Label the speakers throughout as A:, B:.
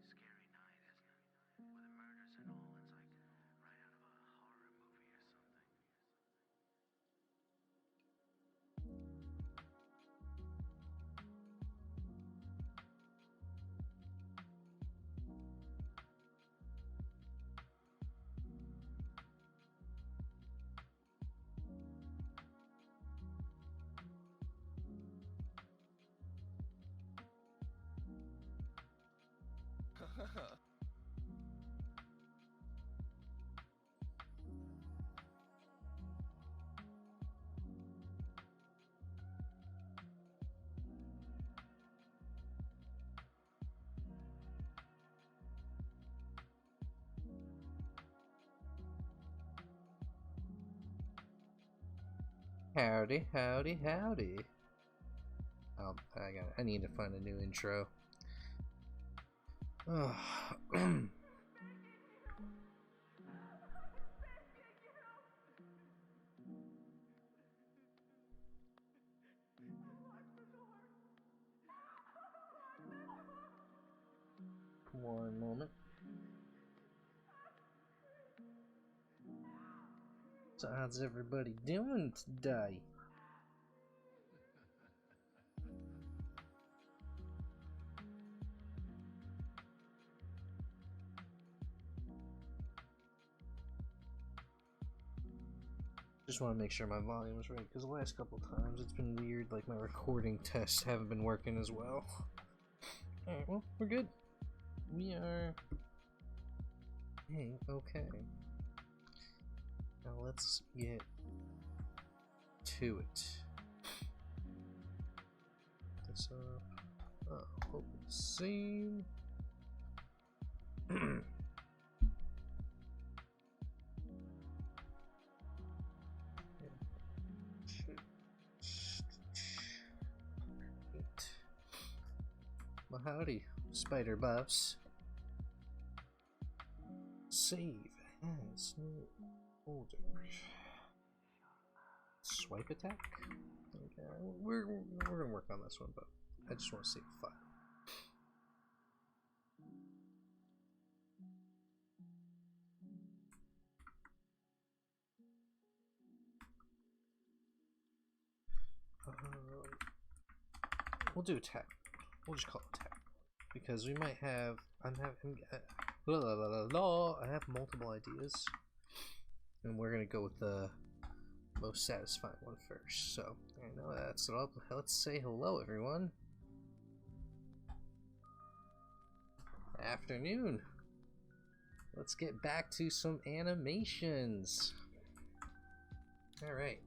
A: Scary night, isn't it? With the murders and all, it's like right out of a horror movie or something.
B: Howdy, howdy, howdy. I need to find a new intro. Oh. One moment. So how's everybody doing today? Just want to make sure my volume is right, because the last couple times it's been weird, like my recording tests haven't been working as well. Alright, well, we're good. We are... Hey, okay. Now let's get to it. This up. Oh, open scene. Well, howdy, spider buffs. Save as no older. Swipe attack? Okay, we're gonna work on this one, but I just want to save the file. We'll do attack. We'll just call it attack because we might have. I have multiple ideas, and we're gonna go with the most satisfying one first. So I know that's it up. Let's say hello, everyone. Afternoon. Let's get back to some animations. All right.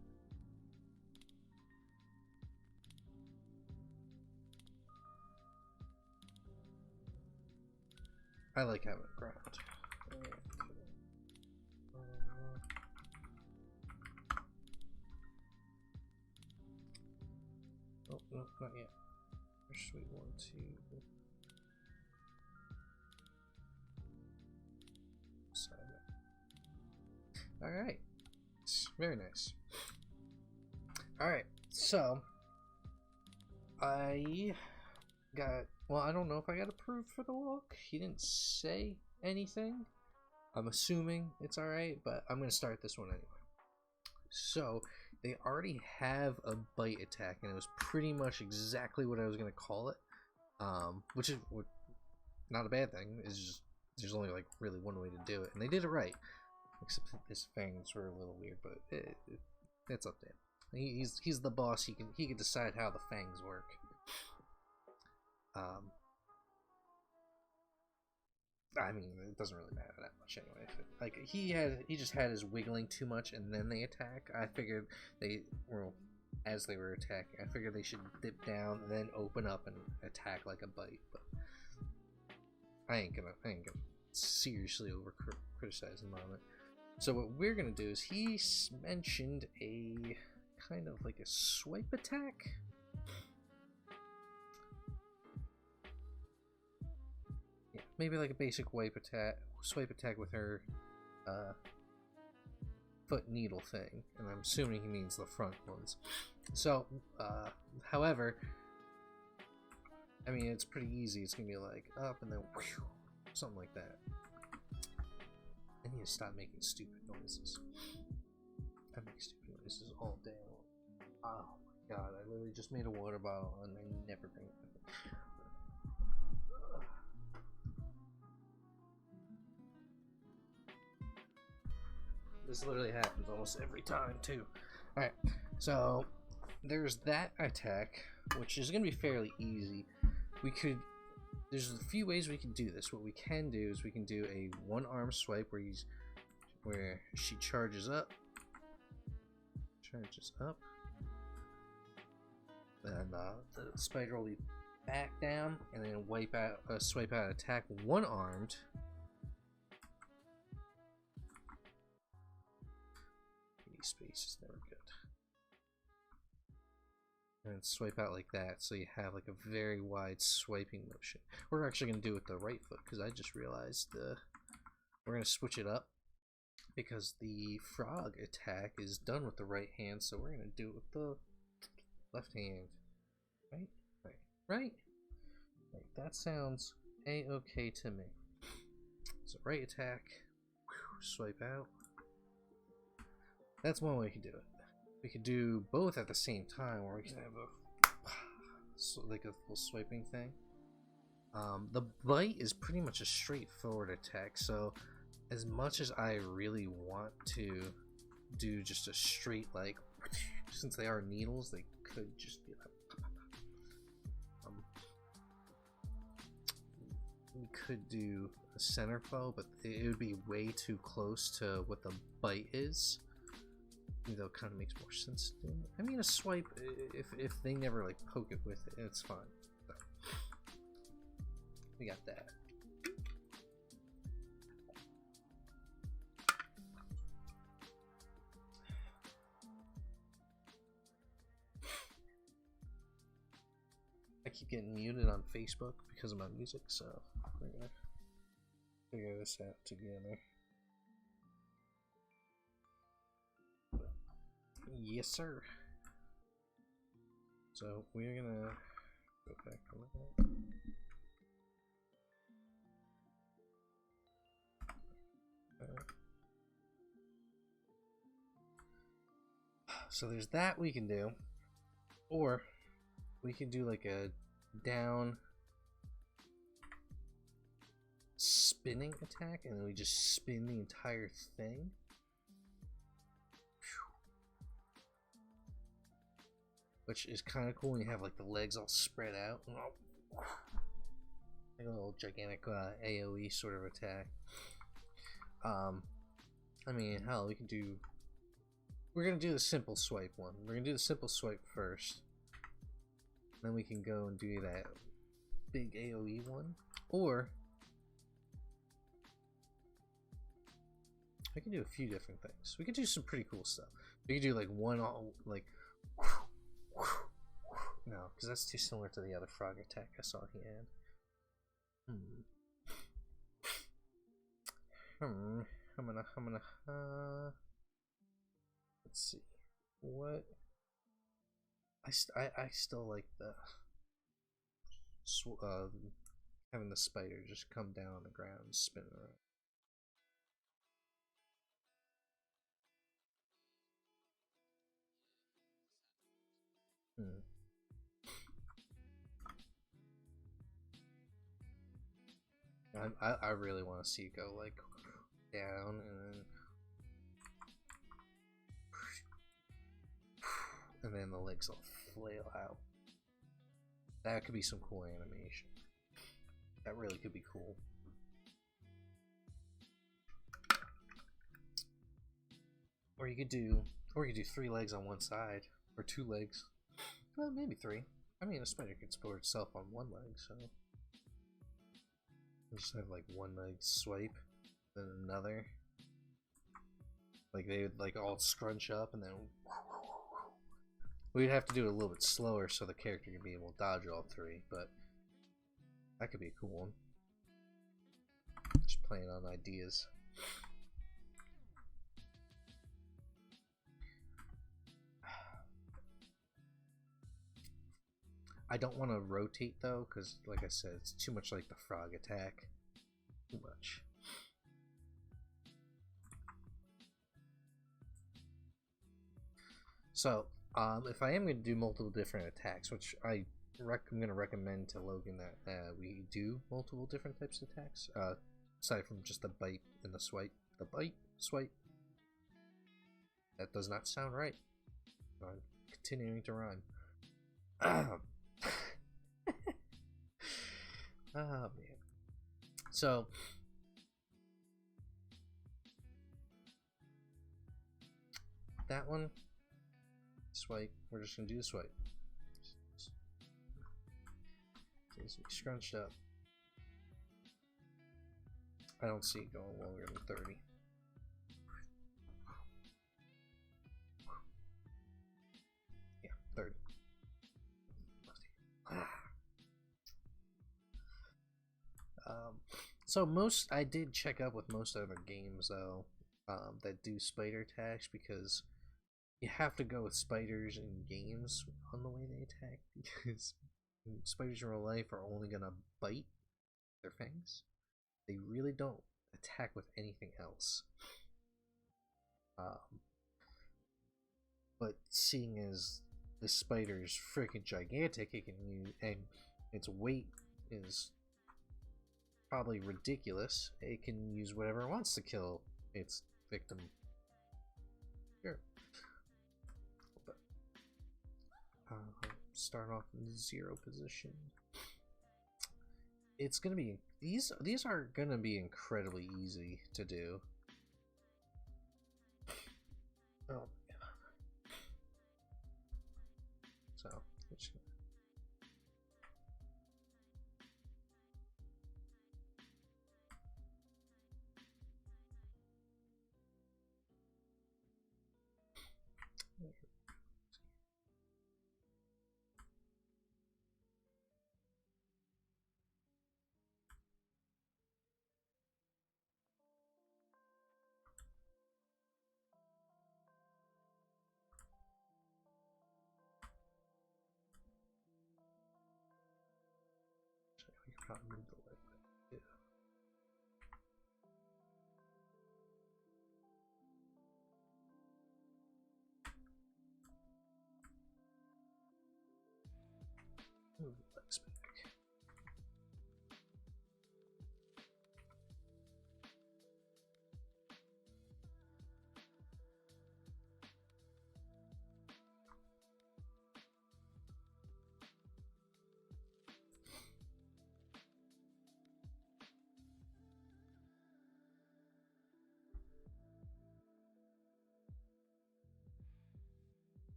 B: I like having a ground. Oh, no, not yet. First we want to... Alright. Very nice. Alright, so... I got... Well, I don't know if I got approved for the look. He didn't say anything. I'm assuming it's alright, but I'm going to start this one anyway. So, they already have a bite attack, and it was pretty much exactly what I was going to call it. Which is not a bad thing. It's just, there's only like really one way to do it, and they did it right. Except that his fangs were a little weird, but it's up to him. He's the boss. He can decide how the fangs work. I mean, it doesn't really matter that much anyway. Like he just had his wiggling too much, and then they attack. I figured as they were attacking, I figured they should dip down and then open up and attack like a bite. But I ain't gonna seriously over criticize the moment. So what we're gonna do is he mentioned a kind of like a swipe attack. Yeah, maybe like a basic swipe attack with her foot needle thing, and I'm assuming he means the front ones. So, however, I mean, it's pretty easy. It's gonna be like up and then whew, something like that. I need to stop making stupid noises. I make stupid noises all day long. Oh my god, I literally just made a water bottle and I never bring it. This literally happens almost every time too. Alright, so there's that attack, which is going to be fairly easy. There's a few ways we can do this. What we can do is we can do a one-arm swipe where she charges up, then the spider will be back down, and then swipe out attack one-armed. Space is never good. And swipe out like that, so you have like a very wide swiping motion. We're actually going to do it with the right foot, because I just realized we're going to switch it up, because the frog attack is done with the right hand, so we're going to do it with the left hand. Right? That sounds a-okay to me. So right attack, swipe out. That's one way we can do it. We could do both at the same time, where we can have like a little swiping thing. The bite is pretty much a straightforward attack, so as much as I really want to do just a straight, like, since they are needles, they could just be like, we could do a center bow, but it would be way too close to what the bite is. Though it kind of makes more sense to do. I mean, a swipe, if they never like poke it with it, it's fine. So, we got that. I keep getting muted on Facebook because of my music, so we're gonna figure this out together. Yes, sir. So we're gonna go back on that. So there's that we can do, or we can do like a down spinning attack, and then we just spin the entire thing. Which is kind of cool when you have like the legs all spread out. Like a little gigantic AoE sort of attack. I mean, hell, we can do... We're going to do the simple swipe one. We're going to do the simple swipe first. Then we can go and do that big AoE one. Or... we can do a few different things. We can do some pretty cool stuff. We can do like one, like... No, because that's too similar to the other frog attack I saw he had. Let's see. What? I still like the having the spider just come down on the ground and spin around. I really want to see it go like down and then the legs will flail out. That could be some cool animation. That really could be cool. Or you could do 3 legs on one side, or 2 legs. Well, maybe 3. I mean, a spider could support itself on 1 leg, so you just have like 1 leg swipe, then another. Like they would like all scrunch up, and then we'd have to do it a little bit slower so the character can be able to dodge all 3. But that could be a cool one. Just playing on ideas. I don't want to rotate though, because like I said, it's too much like the frog attack. Too much. So, if I am going to do multiple different attacks, which I'm going to recommend to Logan that we do multiple different types of attacks, aside from just the bite and the swipe. The bite, swipe. That does not sound right. I'm continuing to rhyme. Oh man. So that one, swipe. We're just gonna do the swipe. Needs to be scrunched up. I don't see it going longer than 30. Yeah, 30. So I did check up with most other games though, that do spider attacks, because you have to go with spiders in games on the way they attack, because spiders in real life are only gonna bite their fangs. They really don't attack with anything else. But seeing as this spider is freaking gigantic, it can use, and its weight is probably ridiculous, it can use whatever it wants to kill its victim. Sure. But, start off in 0 position. It's gonna be, these are gonna be incredibly easy to do. Oh. So, just gonna... We can probably move the leg too. Move the legs back.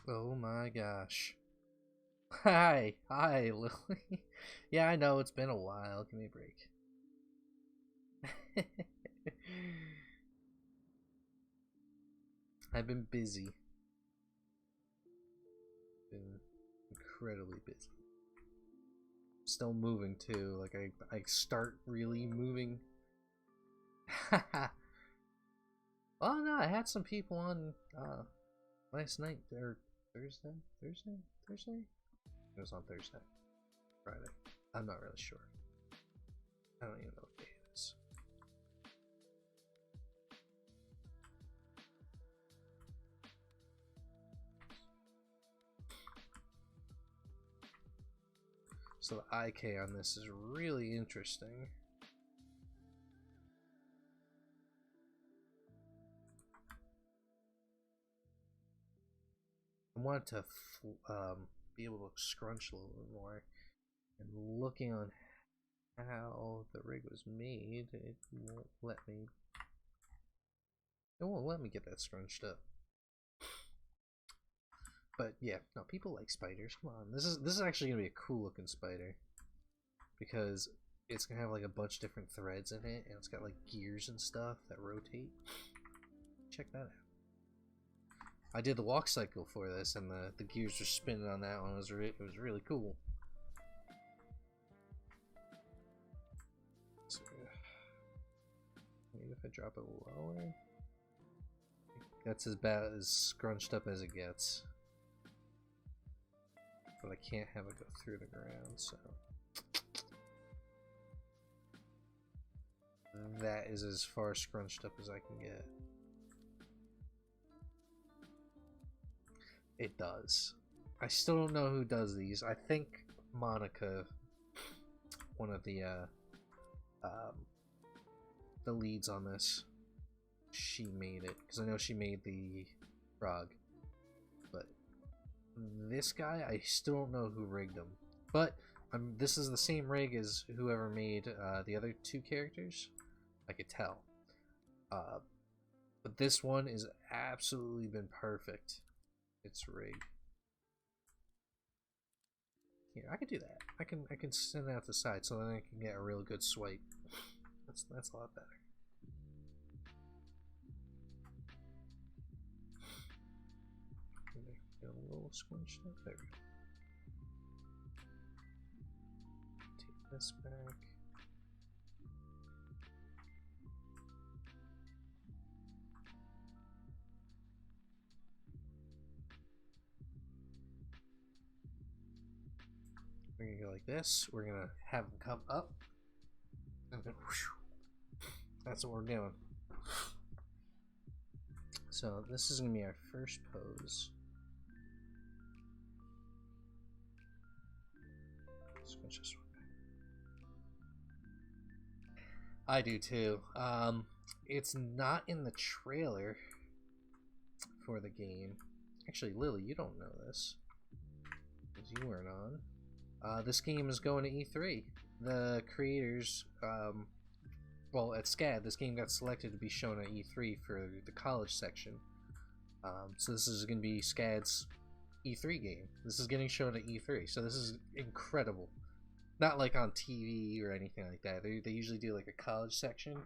B: Oh my gosh. Hi, Lily. Yeah, I know, it's been a while. Give me a break. I've been busy. Been incredibly busy. Still moving too. Like I start really moving. Oh no, I had some people on last night or Thursday? It was on Thursday. Friday. I'm not really sure. I don't even know what day it is. So the IK on this is really interesting. I want to be able to scrunch a little bit more. And looking on how the rig was made, it won't let me. It won't let me get that scrunched up. But yeah, no, people like spiders. Come on, this is actually gonna be a cool looking spider, because it's gonna have like a bunch of different threads in it, and it's got like gears and stuff that rotate. Check that out. I did the walk cycle for this, and the gears were spinning on that one. It was really cool. if I drop it lower? That's about as scrunched up as it gets. But I can't have it go through the ground, so... That is as far scrunched up as I can get. It does. I still don't know who does these. I think Monica, one of the leads on this, she made it. Because I know she made the frog. But this guy, I still don't know who rigged him. But this is the same rig as whoever made the other two characters. I could tell. But this one is absolutely been perfect. It's rigged. Here, I could do that. I can send that to the side so then I can get a real good swipe. That's a lot better. Get a little squinched up. There we go. Take this back. We're gonna go like this. We're gonna have them come up, and then whoosh, that's what we're doing. So this is gonna be our first pose. Switch this one. I do too. It's not in the trailer for the game. Actually, Lily, you don't know this because you weren't on. This game is going to E3. The creators, well, at SCAD, this game got selected to be shown at E3 for the college section. So this is going to be SCAD's E3 game. This is getting shown at E3, so this is incredible. Not like on TV or anything like that. They usually do like a college section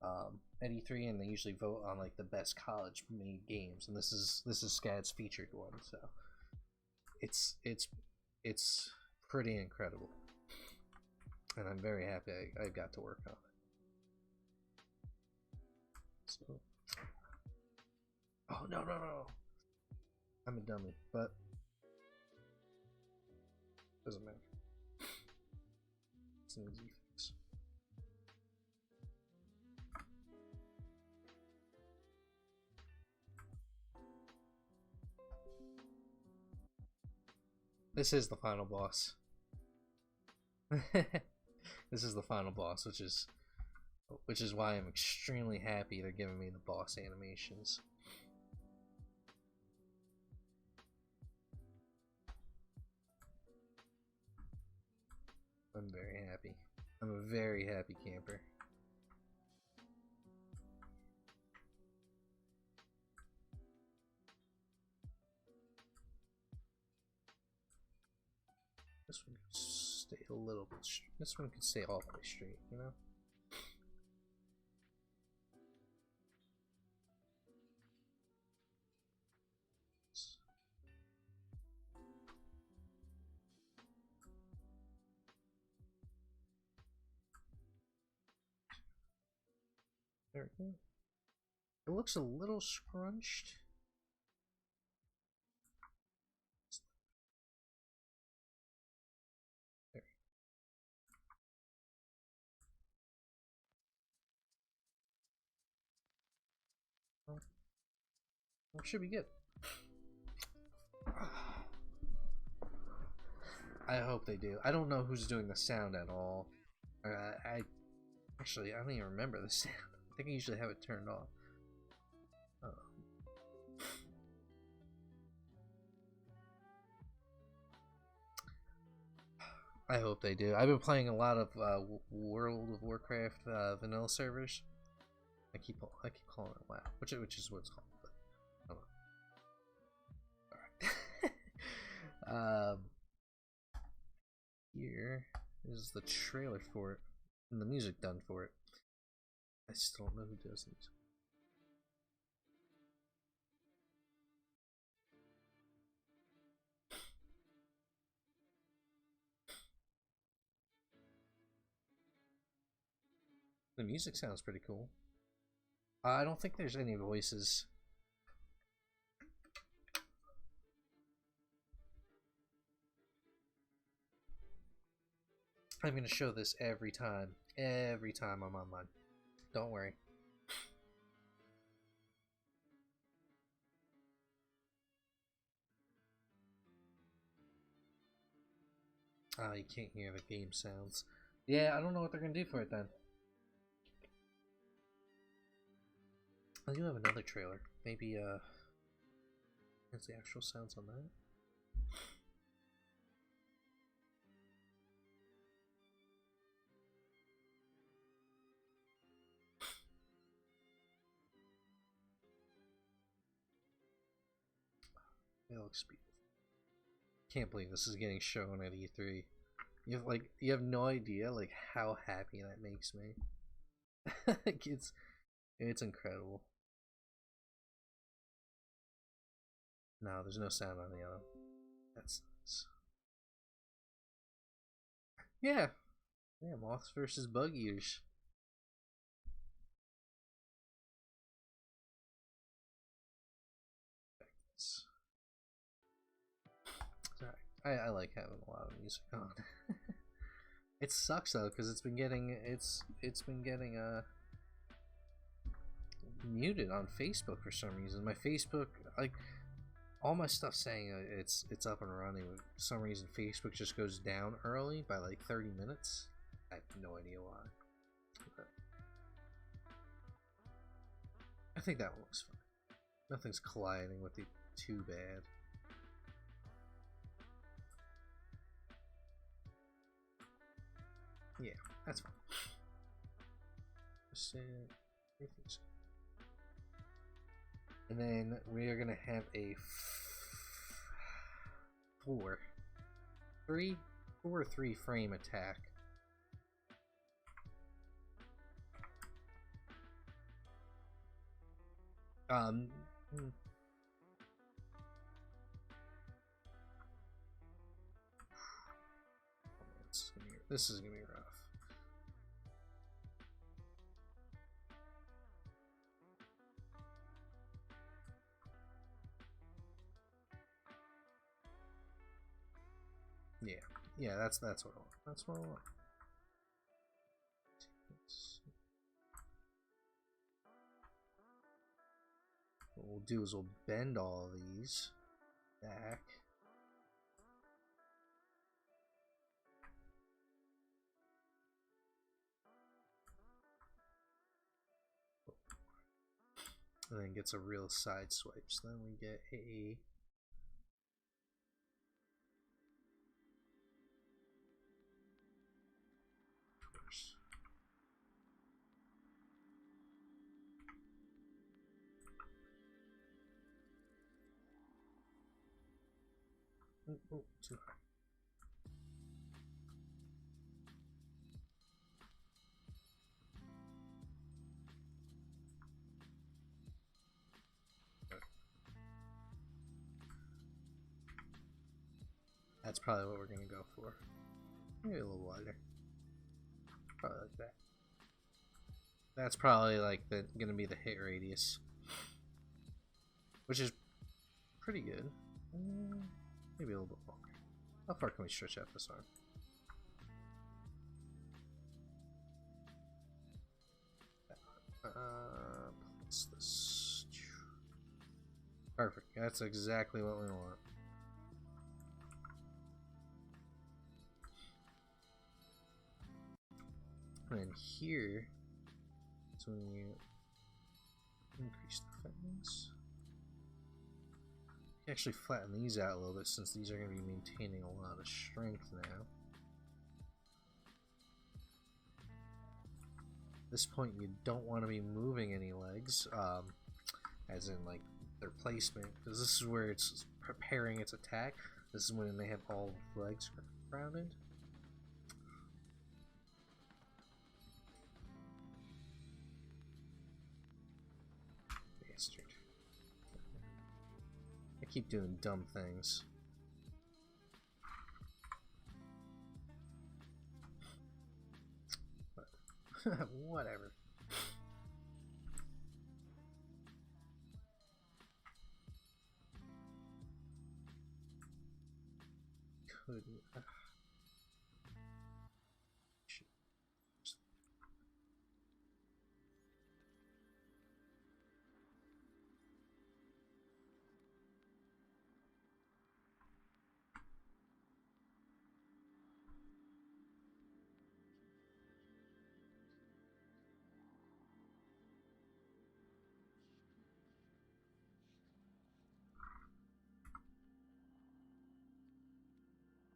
B: at E3, and they usually vote on like the best college-made games. And this is SCAD's featured one, so it's pretty incredible, and I'm very happy I got to work on it. So, oh no, I'm a dummy, but doesn't matter. It's an easy fix. This is the final boss. This is the final boss, which is why I'm extremely happy they're giving me the boss animations. I'm very happy. I'm a very happy camper. This one could stay a little bit. This one could stay all the way straight, you know. There we go. It looks a little scrunched. Should be good. I hope they do. I don't know who's doing the sound at all. I don't even remember the sound. I think I usually have it turned off. I hope they do. I've been playing a lot of World of Warcraft vanilla servers. I keep calling it WoW, which is what it's called. But I don't know. All right. Here is the trailer for it, and the music done for it. I still don't know who does these. The music sounds pretty cool. I don't think there's any voices. I'm gonna show this every time I'm online. Don't worry. Oh, you can't hear the game sounds. Yeah, I don't know what they're gonna do for it then. I do have another trailer. Maybe, what's the actual sounds on that? It looks beautiful. Can't believe this is getting shown at E3. You have no idea like how happy that makes me. Like, it's incredible. No, there's no sound on the other. That's nice. Yeah. Yeah, moths versus bug eaters. Sorry. I like having a lot of music on. It sucks though, because it's been getting muted on Facebook for some reason. My Facebook, like, all my stuff saying it's up and running. For some reason, Facebook just goes down early by like 30 minutes. I have no idea why. But I think that one looks fine. Nothing's colliding with it too bad. Yeah, that's fine. And then we are gonna have a 4 or 3 frame attack. This is gonna be rough. Yeah, that's what I want. That's what I want. What we'll do is we'll bend all of these back. And then gets a real side swipe. So then we get a oh, too high. That's probably what we're gonna go for. Maybe a little wider. Probably like that. That's probably like gonna be the hit radius, which is pretty good. Maybe a little bit longer. How far can we stretch out this arm? Plus this. Perfect. That's exactly what we want. And here, so when you increase the fatness, you actually flatten these out a little bit since these are going to be maintaining a lot of strength now. At this point, you don't want to be moving any legs, as in like their placement, because this is where it's preparing its attack. This is when they have all legs grounded. Bastard. I keep doing dumb things. But whatever. hoodie. Shit.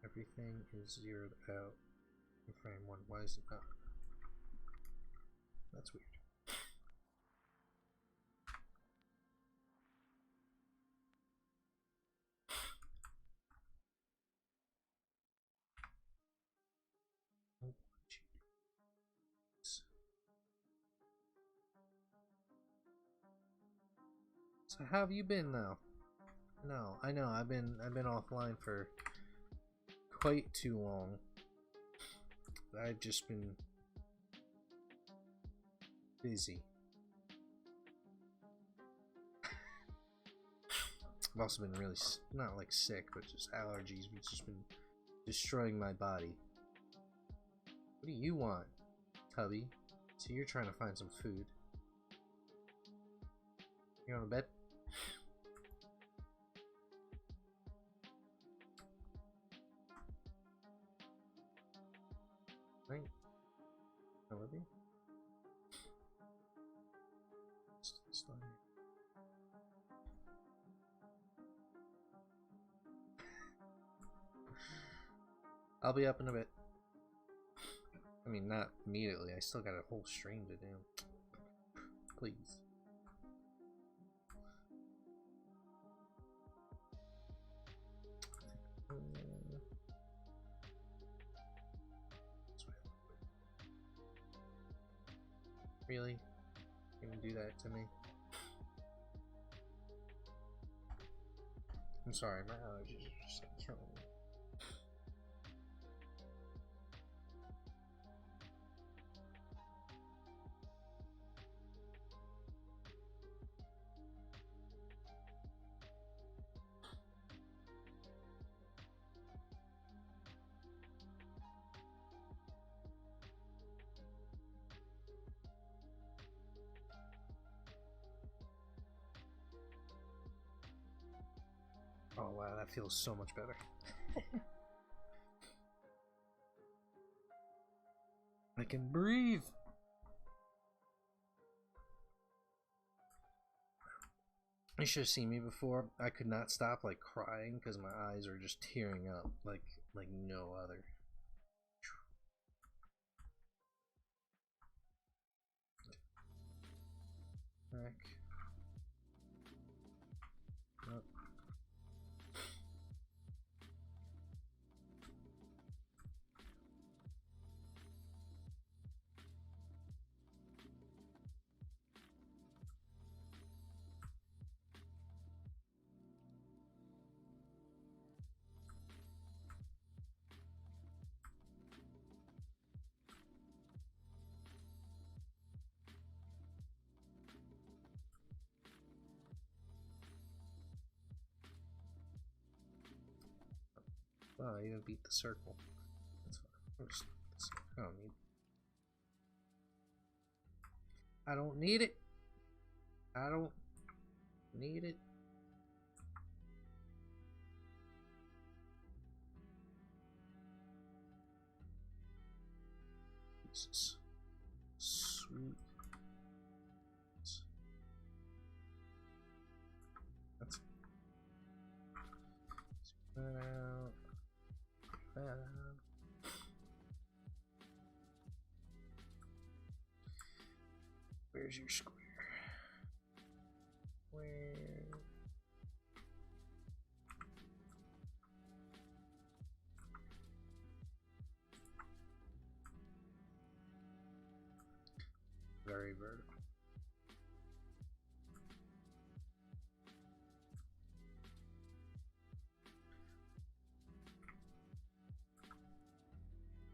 B: Everything is zeroed out in frame 1. Why is it not? That's weird. Oh, jeez. So how have you been now? No, I know I've been offline for quite too long. I've just been busy. I've also been really, not like sick, but just allergies. We've just been destroying my body. What do you want, Tubby? So you're trying to find some food. You on a bed? Right? Olivia? I'll be up in a bit. I mean, not immediately. I still got a whole stream to do. Please. Really? You can do that to me? I'm sorry, my allergies are just like killing me. Oh wow, that feels so much better. I can breathe. You should have seen me before. I could not stop like crying because my eyes are just tearing up like no other. Back. Up. Wow, I even beat the circle. That's fine. I don't need. I don't need it. I don't need it. Jesus. Sweet. That's out. Where's your square? Where? Very vertical.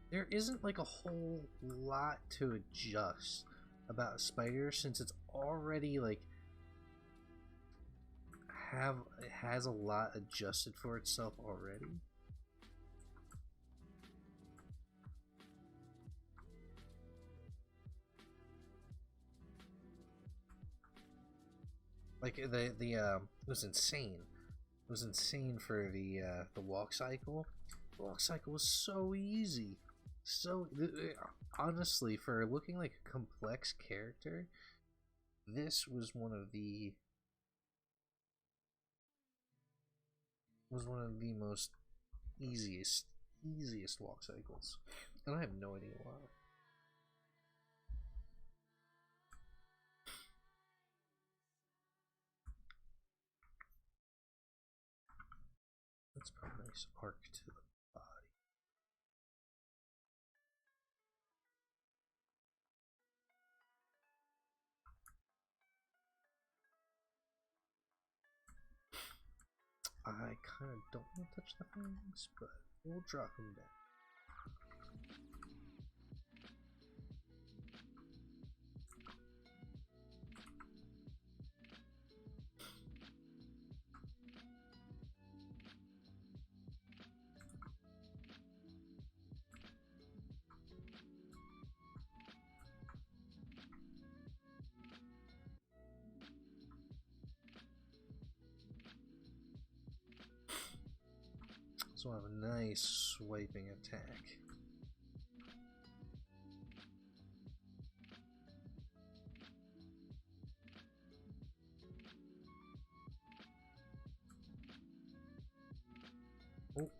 B: There isn't like a whole lot to adjust about a spider since it's already like it has a lot adjusted for itself already. Like it was insane. It was insane for the walk cycle. The walk cycle was so easy. So honestly, for looking like a complex character, this was one of the most easiest walk cycles, and I have no idea why. Let's put a nice arc to the body. I kind of don't want to touch the fangs, but we'll drop them down. So I have a nice swiping attack. Oh.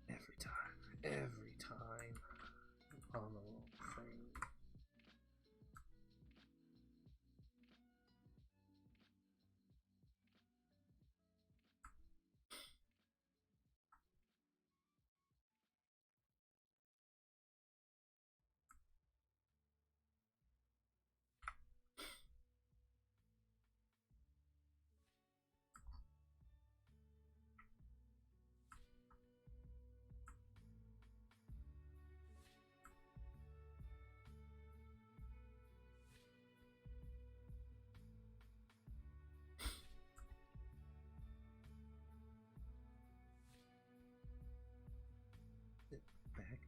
B: Every time. On the little thing. Back.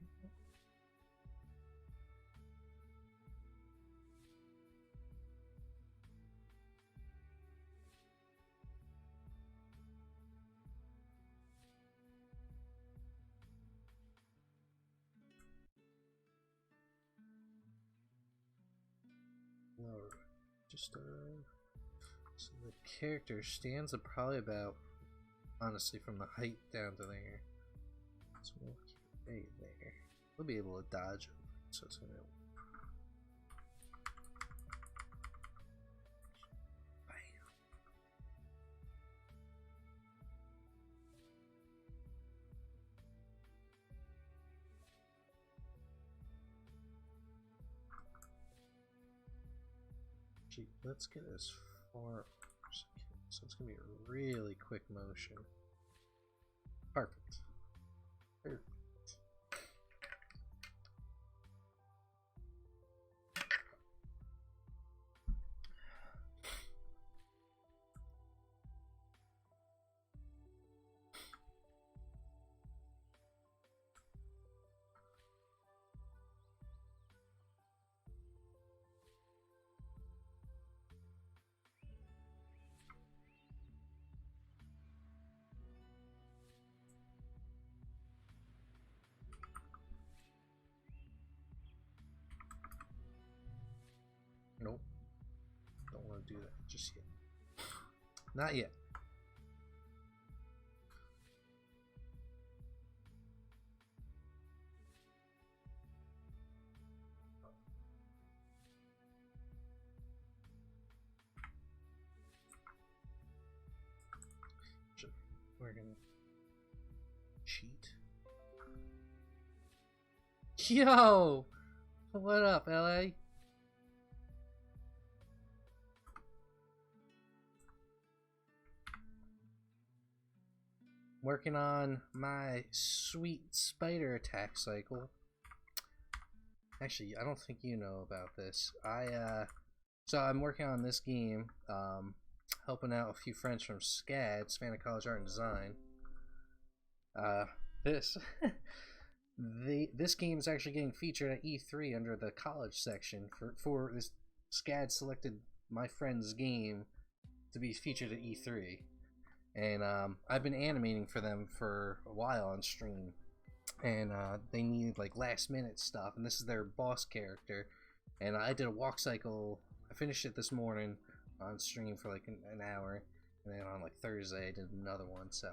B: Lower. Just so the character stands up probably about, honestly, from the height down to there. So we'll keep right there. We'll be able to dodge over it, so it's gonna. Actually, let's get as far as I can. So it's gonna be a really quick motion. Perfect. Perfect. Nope. Don't want to do that just yet. Not yet. We're gonna cheat. Yo! What up, LA? Working on my sweet spider attack cycle. Actually, I don't think you know about this. So I'm working on this game, helping out a few friends from SCAD, Savannah College Art and Design. This this game is actually getting featured at E3 under the college section for this SCAD selected my friend's game to be featured at E3, and I've been animating for them for a while on stream, and they needed like last minute stuff, and this is their boss character, and I did a walk cycle. I finished it this morning on stream for like an hour, and then on like Thursday I did another one. So,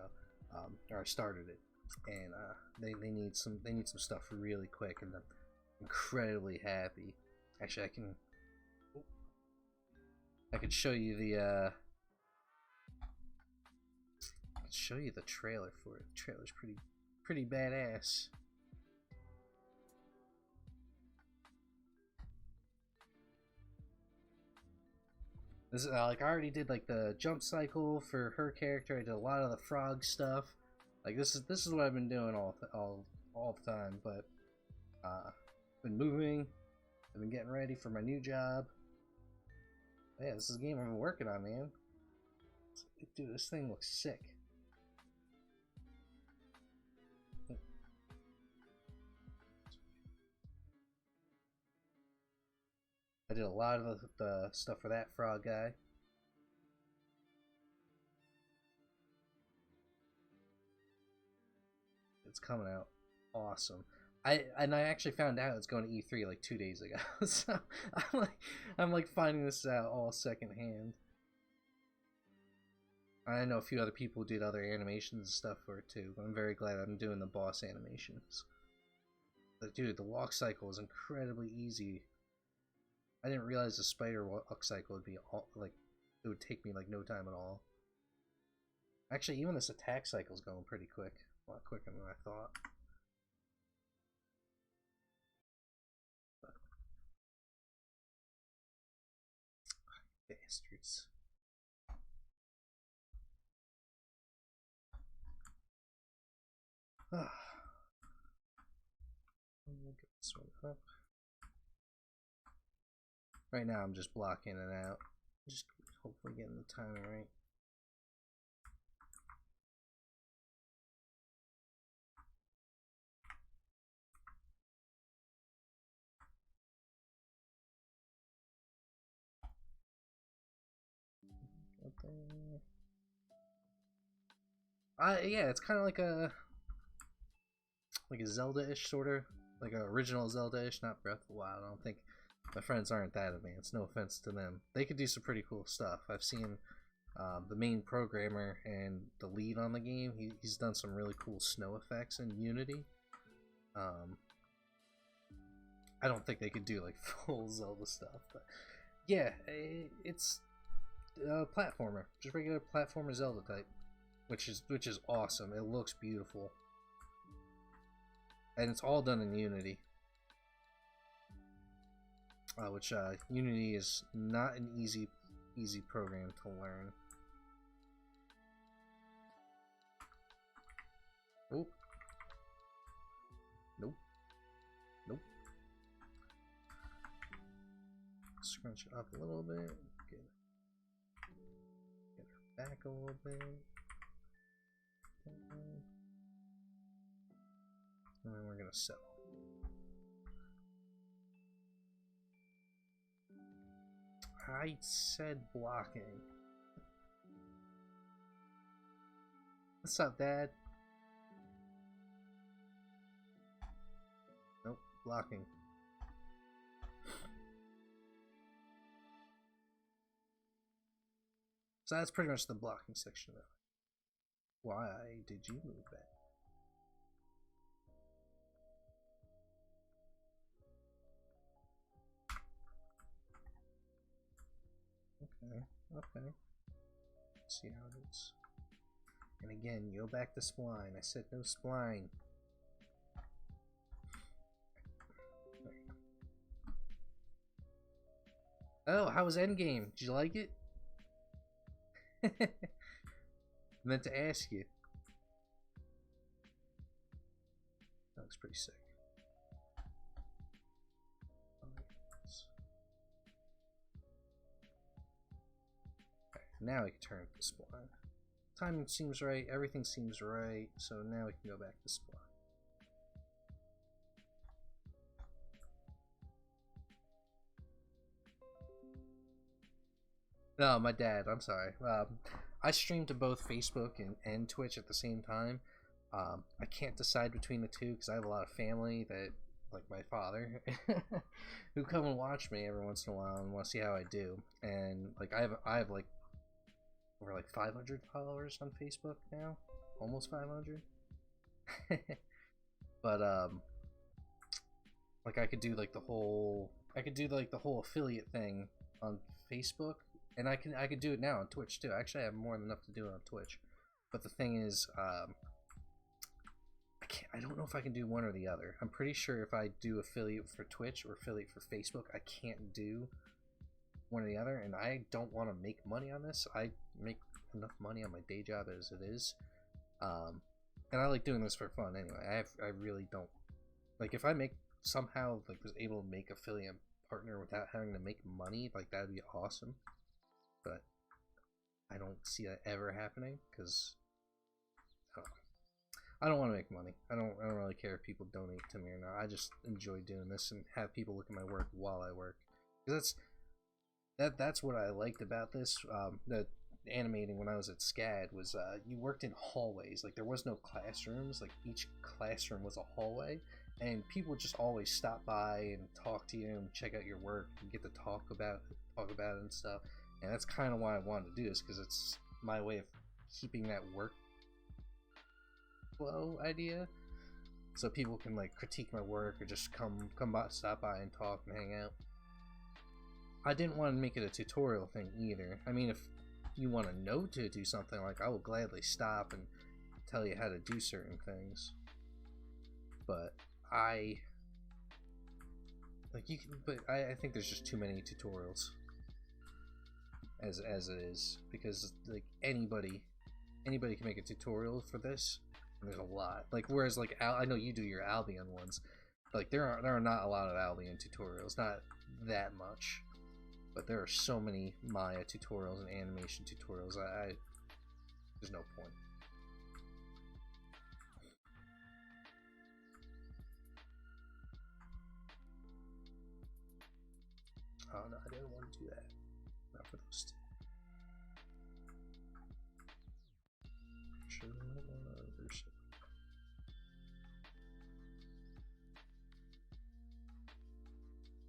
B: or I started it, and they need some stuff really quick, and I'm incredibly happy. Actually, I can show you the trailer for it. The trailer's pretty badass. This is like I already did like the jump cycle for her character. I did a lot of the frog stuff. Like this is what I've been doing all the time. But been moving. I've been getting ready for my new job. Yeah, this is a game I've been working on, man. Dude, this thing looks sick. I did a lot of the stuff for that frog guy. It's coming out awesome. I actually found out it's going to E3 like 2 days ago, so I'm like finding this out all secondhand. I know a few other people did other animations and stuff for it too, but I'm very glad I'm doing the boss animations. But dude, the walk cycle is incredibly easy. I didn't realize the spider walk cycle would be like it would take me like no time at all. Actually, even this attack cycle is going pretty quick, a lot quicker than I thought. Bastards. We'll get this one up. Right now I'm just blocking it out. Just hopefully getting the timing right. Yeah, it's kind of like a Zelda-ish sort of, like an original Zelda-ish, not Breath of the Wild. I don't think my friends aren't that advanced. No offense to them. They could do some pretty cool stuff. I've seen the main programmer and the lead on the game. He's done some really cool snow effects in Unity. I don't think they could do like full Zelda stuff, but yeah, it's a platformer, just regular platformer Zelda type, which is awesome. It looks beautiful, and it's all done in Unity, which Unity is not an easy program to learn. Oh, nope. Scrunch it up a little bit. Get her back a little bit. And then we're gonna settle. I said blocking. What's up, Dad? Nope, blocking. So that's pretty much the blocking section of it. Why did you move that? Okay. Let's see how it is. And again, you go back to spline. I said no spline. Oh, how was Endgame? Did you like it? I meant to ask you. That looks pretty sick. Okay, now we can turn to spline. Timing seems right, everything seems right, so now we can go back to spline. No, my dad. I'm sorry. I stream to both Facebook and Twitch at the same time. I can't decide between the two because I have a lot of family that, like my father, who come and watch me every once in a while and want to see how I do. And like I have like over like 500 followers on Facebook now, almost 500. But like I could do like the whole affiliate thing on Facebook, and I could do it now on Twitch too. Actually, I have more than enough to do it on Twitch. But the thing is, I don't know if I can do one or the other. I'm pretty sure if I do affiliate for Twitch or affiliate for Facebook, I can't do one or the other, and I don't want to make money on this. I make enough money on my day job as it is, and I like doing this for fun anyway. I really don't like if I make somehow like was able to make affiliate partner without having to make money, like that'd be awesome. But I don't see that ever happening because I don't want to make money. I don't really care if people donate to me or not. I just enjoy doing this and have people look at my work while I work. Because that's what I liked about this. The animating when I was at SCAD was you worked in hallways. Like there was no classrooms. Like each classroom was a hallway, and people just always stop by and talk to you and check out your work and get to talk about it and stuff. And that's kind of why I wanted to do this, because it's my way of keeping that work flow idea, so people can like critique my work or just come by, stop by and talk and hang out. I didn't want to make it a tutorial thing either. I mean, if you want to know to do something, like I will gladly stop and tell you how to do certain things. But I think there's just too many tutorials as it is, because like anybody can make a tutorial for this, and there's a lot. Like whereas like I know you do your Albion ones, like there are not a lot of Albion tutorials, not that much, but there are so many Maya tutorials and animation tutorials. There's no point. Oh no, I didn't want to do that. Not for those two.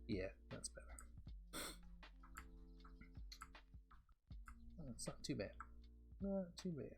B: Yeah, that's better. Oh, it's not too bad. Not too bad.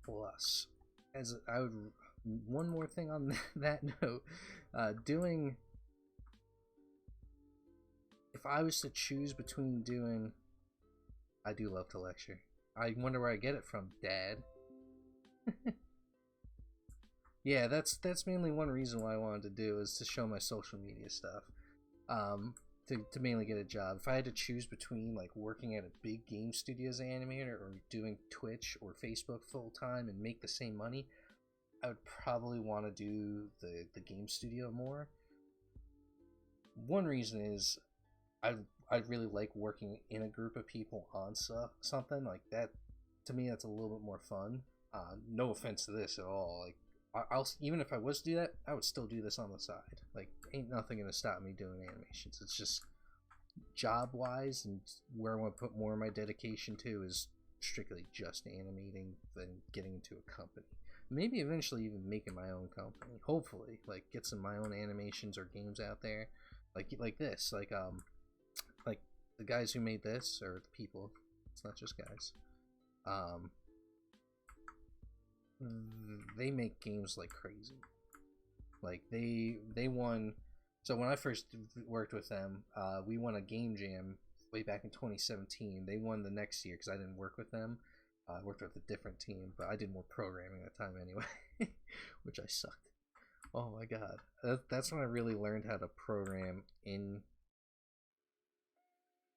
B: Plus, as I would, one more thing on that note, doing, if I was to choose between doing, I do love to lecture. I wonder where I get it from, Dad. Yeah, that's mainly one reason why I wanted to do, is to show my social media stuff. To mainly get a job. If I had to choose between like working at a big game studio as an animator or doing Twitch or Facebook full time and make the same money, I would probably want to do the game studio more. One reason is I really like working in a group of people on something like that. To me, that's a little bit more fun. No offense to this at all. Like I'll even if I was to do that, I would still do this on the side. Like ain't nothing gonna stop me doing animations. It's just job wise, and where I want to put more of my dedication to is strictly just animating than getting into a company. Maybe eventually even making my own company. Hopefully, like get some of my own animations or games out there, like this, like the guys who made this, or the people. It's not just guys. They make games like crazy. Like they won. So when I first worked with them, we won a game jam way back in 2017. They won the next year because I didn't work with them. I worked with a different team, but I did more programming at the time anyway, which I sucked. Oh my god, that's when I really learned how to program in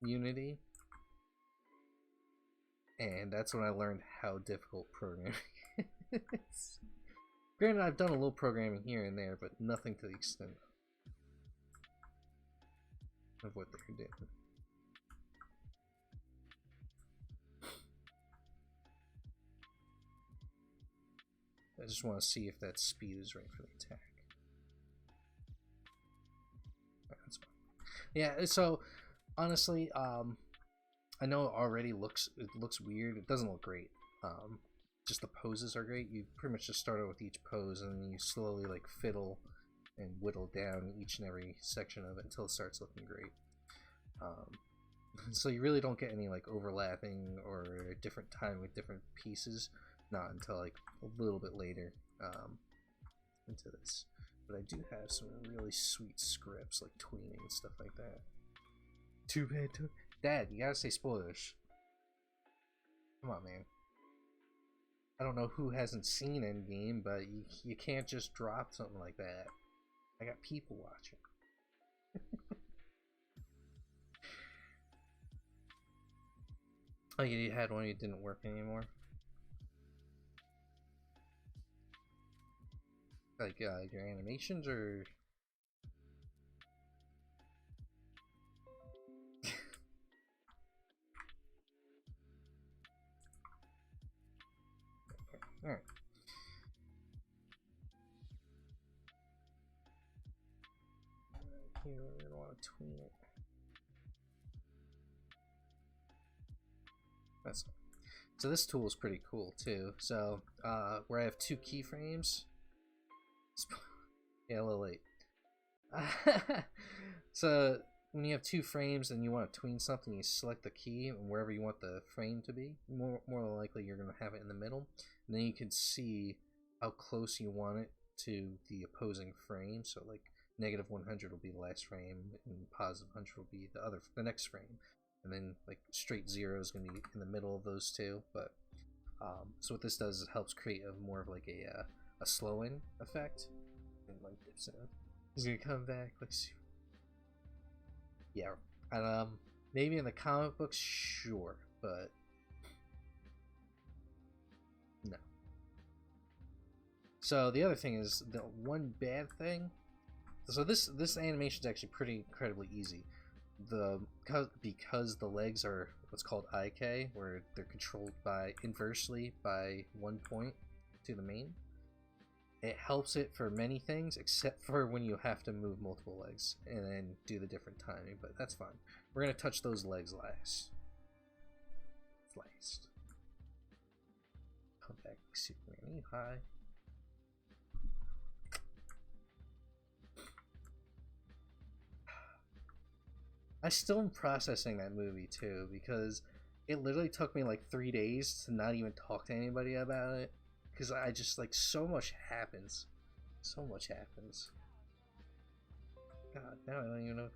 B: Unity, and that's when I learned how difficult programming is. Granted, I've done a little programming here and there, but nothing to the extent of what they're doing. I just want to see if that speed is right for the attack. That's fine. Yeah, so honestly, I know it already looks weird. It doesn't look great. Just the poses are great. You pretty much just start out with each pose, and then you slowly like fiddle and whittle down each and every section of it until it starts looking great. So you really don't get any like overlapping or different time with different pieces, not until like a little bit later into this. But I do have some really sweet scripts like tweening and stuff like that. Too bad. Dad, you gotta say spoilers. Come on, man. I don't know who hasn't seen Endgame, but you can't just drop something like that. I got people watching. Oh, you had one that didn't work anymore? Like your animations, or... Alright. Here, we're gonna want to tween it. That's so this tool is pretty cool too. So where I have two keyframes. Yeah, a little late. So when you have two frames and you want to tween something, you select the key and wherever you want the frame to be. More than likely, you're gonna have it in the middle, and then you can see how close you want it to the opposing frame. So like -100 will be the last frame, and +100 will be the next frame, and then like straight 0 is going to be in the middle of those two. But so what this does is it helps create more of like a slow-in effect. And like dips in. He's gonna come back. Let's see. Yeah, and maybe in the comic books, sure, but no. So the other thing is, the one bad thing. So this animation is actually pretty incredibly easy. Because the legs are what's called IK, where they're controlled inversely by 1 point to the main. It helps it for many things, except for when you have to move multiple legs and then do the different timing, but that's fine. We're gonna touch those legs last. Come back, Superman. Are you high? I still am processing that movie too, because it literally took me like 3 days to not even talk to anybody about it. Because I just, like, so much happens. So much happens. God, now I don't even know.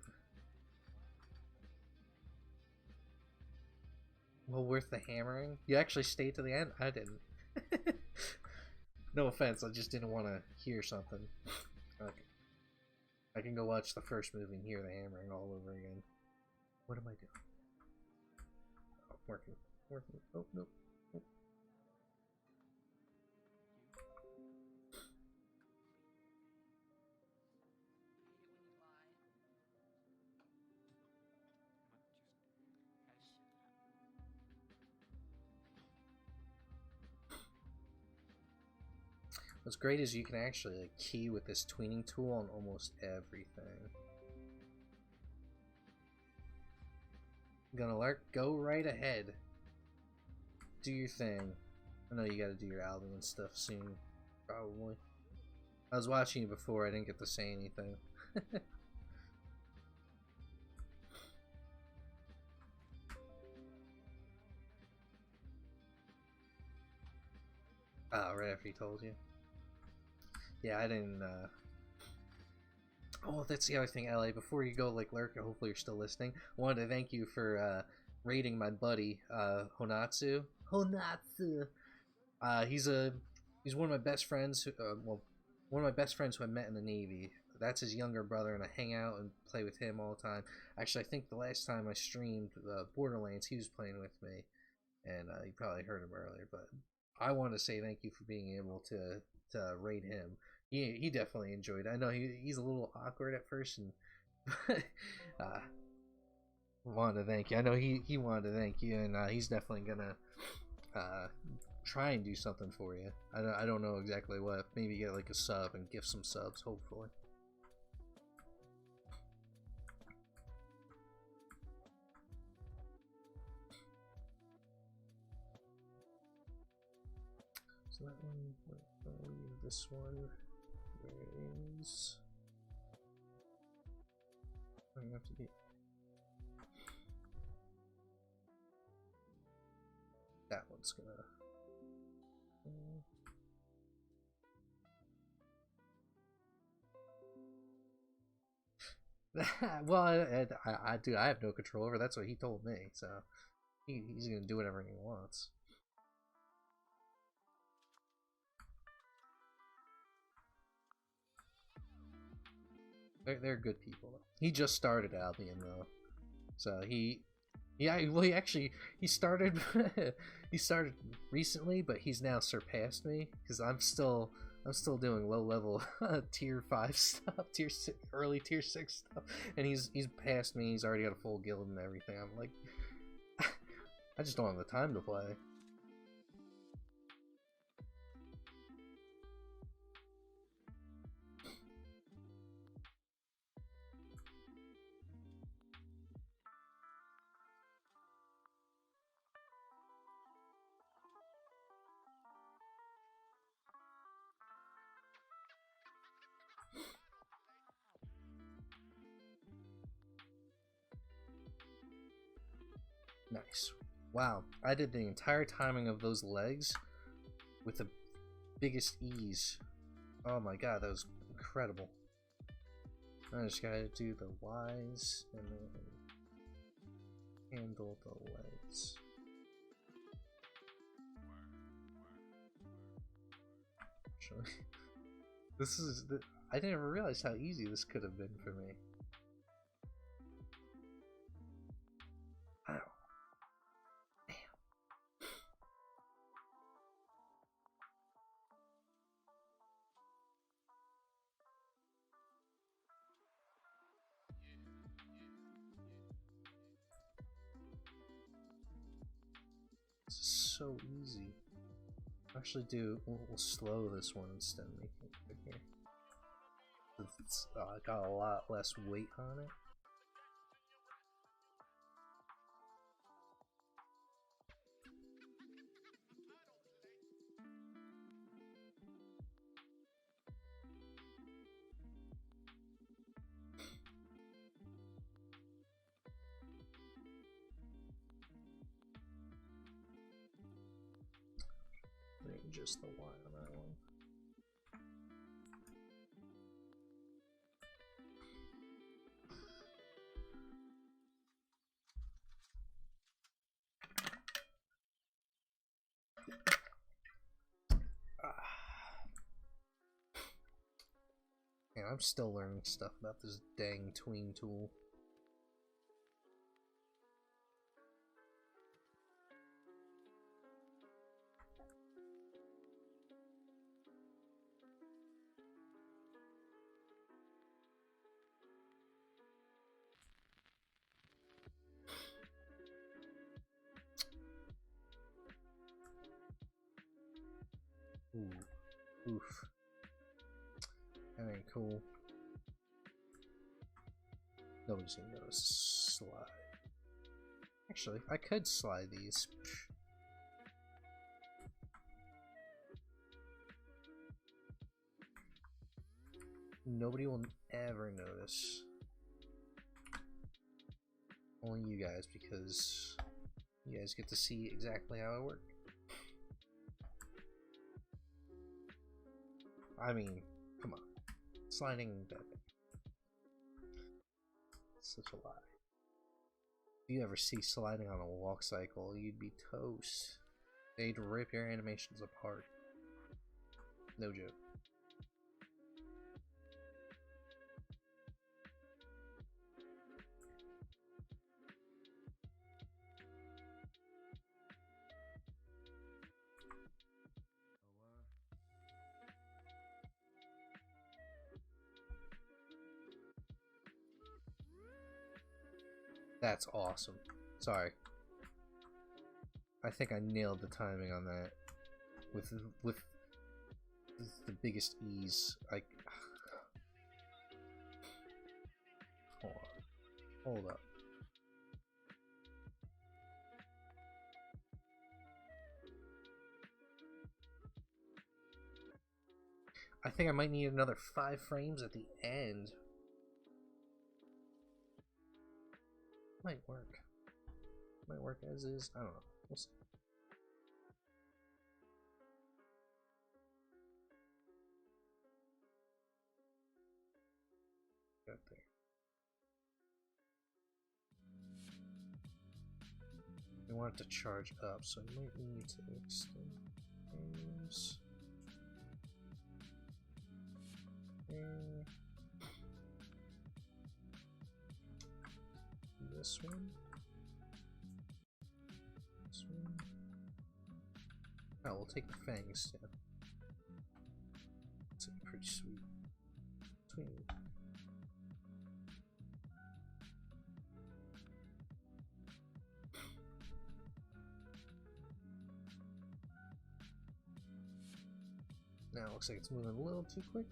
B: Well, worth the hammering? You actually stayed to the end? I didn't. No offense, I just didn't want to hear something. Okay. I can go watch the first movie and hear the hammering all over again. What am I doing? Oh, working. Oh, nope. What's great is you can actually like key with this tweening tool on almost everything. Gonna go right ahead. Do your thing. I know you gotta do your album and stuff soon, probably. I was watching you before, I didn't get to say anything. Oh, right after he told you. Yeah, I didn't, Oh, that's the other thing, LA. Before you go, like, lurk, hopefully you're still listening. I wanted to thank you for, rating my buddy, Honatsu. He's one of my best friends, one of my best friends who I met in the Navy. That's his younger brother, and I hang out and play with him all the time. Actually, I think the last time I streamed Borderlands, he was playing with me, and you probably heard him earlier, but I wanted to say thank you for being able to to rate him. He definitely enjoyed it. I know he's a little awkward at first, and uh, wanted to thank you. I know he wanted to thank you, and he's definitely gonna try and do something for you. I don't know exactly what. Maybe get like a sub and gift some subs, hopefully. So that one, I'll leave this one where it is. I'm gonna have to be. That one's gonna. Well, I have no control over. That's what he told me. So he's gonna do whatever he wants. They're good people. He just started Albion though, so he started he started recently, but he's now surpassed me because I'm still doing low level tier 5 stuff, early tier 6 stuff, and he's passed me. He's already got a full guild and everything. I'm like, I just don't have the time to play. Nice. Wow, I did the entire timing of those legs with the biggest ease. Oh my god, that was incredible. I just gotta do the Ys and then handle the legs. Actually, I never realized how easy this could have been for me. Wow. So easy. Actually, we'll slow this one instead of making it quicker. It's got a lot less weight on it. Just the Y on that one. Man, I'm still learning stuff about this dang tween tool. Ooh. Oof. That ain't cool. Nobody's gonna notice slide. Actually, I could slide these. Nobody will ever notice. Only you guys, because you guys get to see exactly how I work. I mean, come on. Sliding that. Such a lie. If you ever see sliding on a walk cycle, you'd be toast. They'd rip your animations apart. No joke. That's awesome. Sorry. I think I nailed the timing on that with the biggest ease. Like, hold on. Hold up. I think I might need another 5 frames at the end. Might work. Might work as is. I don't know. We'll see. Got there. You want it to charge up, so you might need to extend frames. This one. This one. Oh, we'll take the fangs instead. It's pretty sweet. Between. Now it looks like it's moving a little too quick.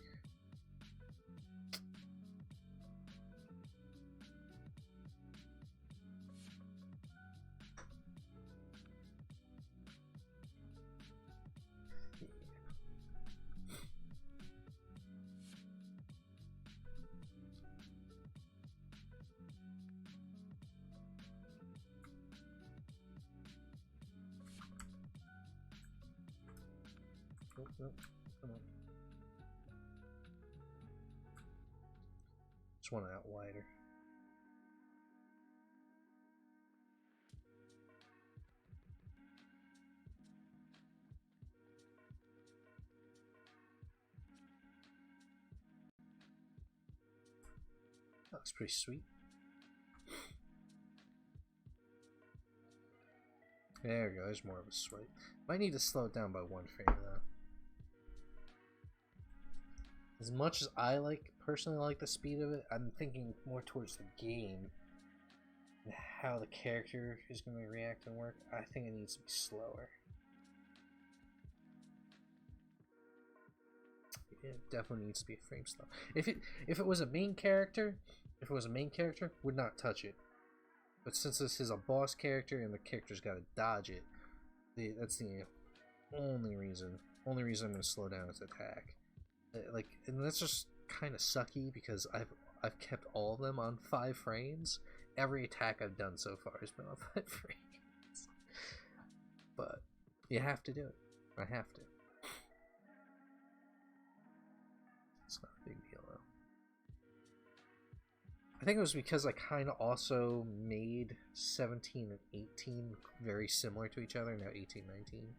B: Nope, come on. Just want it out wider. That looks pretty sweet. There we go, there's more of a swipe. Might need to slow it down by 1 frame though. As much as I personally like the speed of it, I'm thinking more towards the game and how the character is going to react and work. I think it needs to be slower. It definitely needs to be a frame slow. If it was a main character, would not touch it. But since this is a boss character and the character's got to dodge it, that's the only reason I'm going to slow down its attack. And that's just kind of sucky because I've kept all of them on 5 frames. Every attack I've done so far has been on 5 frames. But you have to do it. I have to. It's not a big deal though. I think it was because I kind of also made 17 and 18 very similar to each other. Now 18, 19.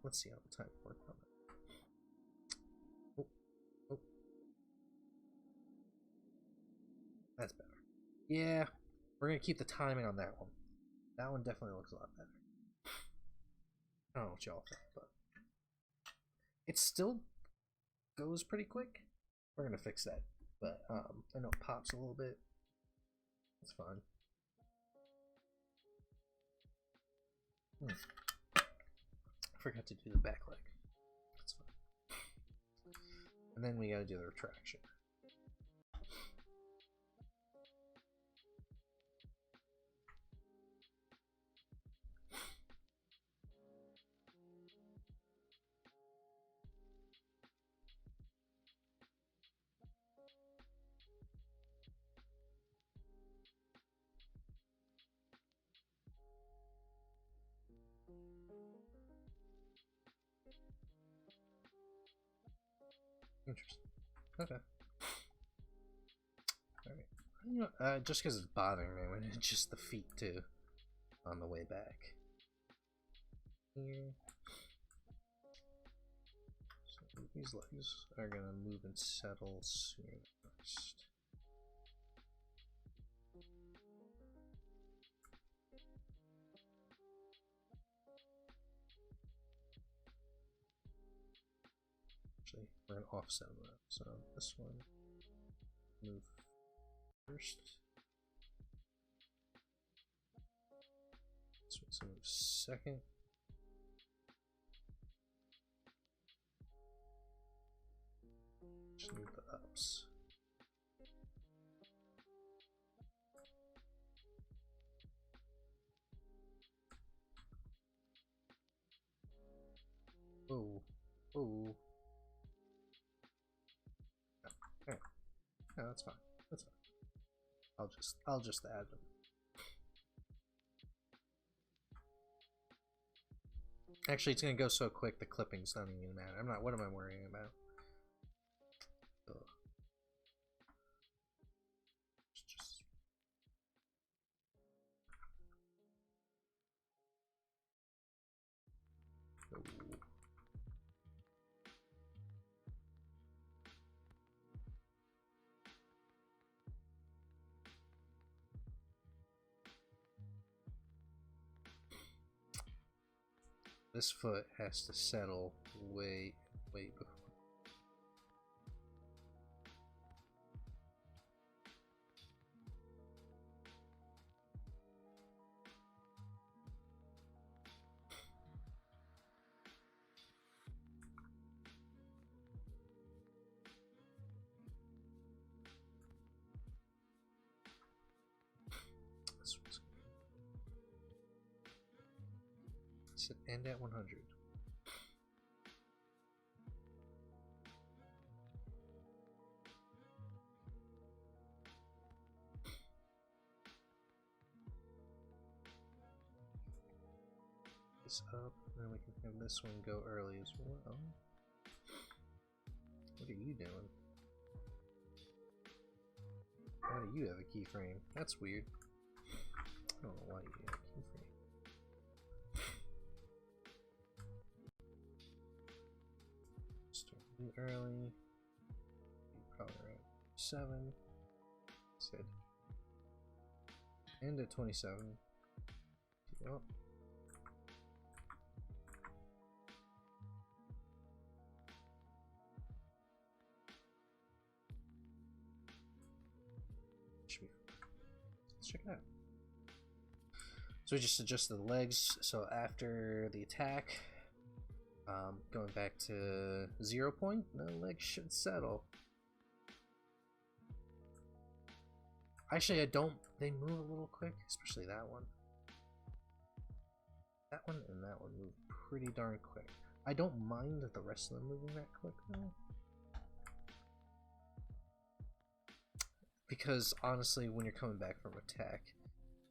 B: Let's see how the time works on it. Oh. That's better. Yeah, we're gonna keep the timing on that one. That one definitely looks a lot better. I don't know what y'all think, but it still goes pretty quick. We're gonna fix that, but I know it pops a little bit. It's fine. Forgot to do the back leg. That's fine. And then we gotta do the retraction. Interesting. Okay. Alright. Just because it's bothering me, when it's just the feet too on the way back. Here. So these legs are gonna move and settle soon first. We're gonna offset them up. So this one move first. This one's gonna move second. Just move the ups. Oh, oh. Okay. No, that's fine. That's fine. I'll just add them. Actually, it's gonna go so quick. The clipping's not even gonna matter. I'm not. What am I worrying about? Ugh. Just. Oh. This foot has to settle way before. This one's set end at 100. This up, and then we can have this one go early as well. What are you doing? Why do you have a keyframe? That's weird. I don't know why you have a keyframe. Start really early. Probably at 7. Said end at 27. Yep. Let's check it out. So we just adjusted the legs. So after the attack, going back to 0 point, the legs should settle. Actually, I don't. They move a little quick, especially that one. That one and that one move pretty darn quick. I don't mind the rest of them moving that quick though. Because honestly, when you're coming back from attack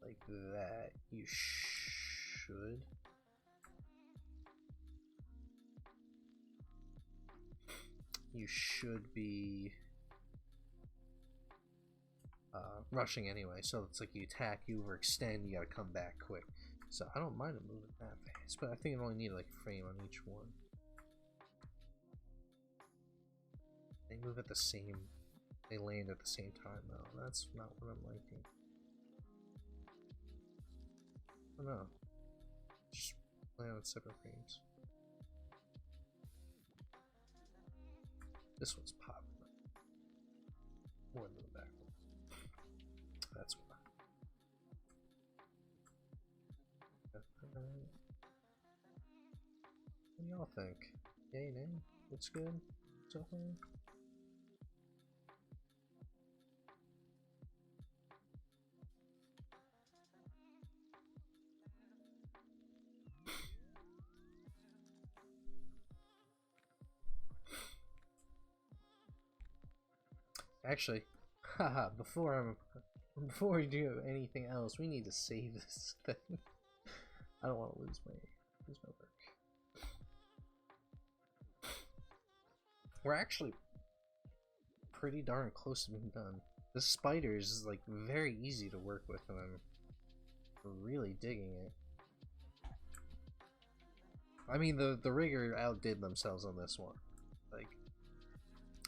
B: like that, you should be rushing anyway. So it's like you attack, you overextend, you gotta come back quick. So I don't mind them moving that fast, but I think I only need like a frame on each one. They move at the same. They land at the same time though. That's not what I'm liking. Oh no. Just land on separate frames. This one's popping. More than the back one. That's why. What do y'all think? Yay, nay? Looks good so far? Actually, haha, before we do anything else, we need to save this thing. I don't want to lose my work. We're actually pretty darn close to being done. The spiders is like very easy to work with, and I'm really digging it. I mean, the rigger outdid themselves on this one. Like,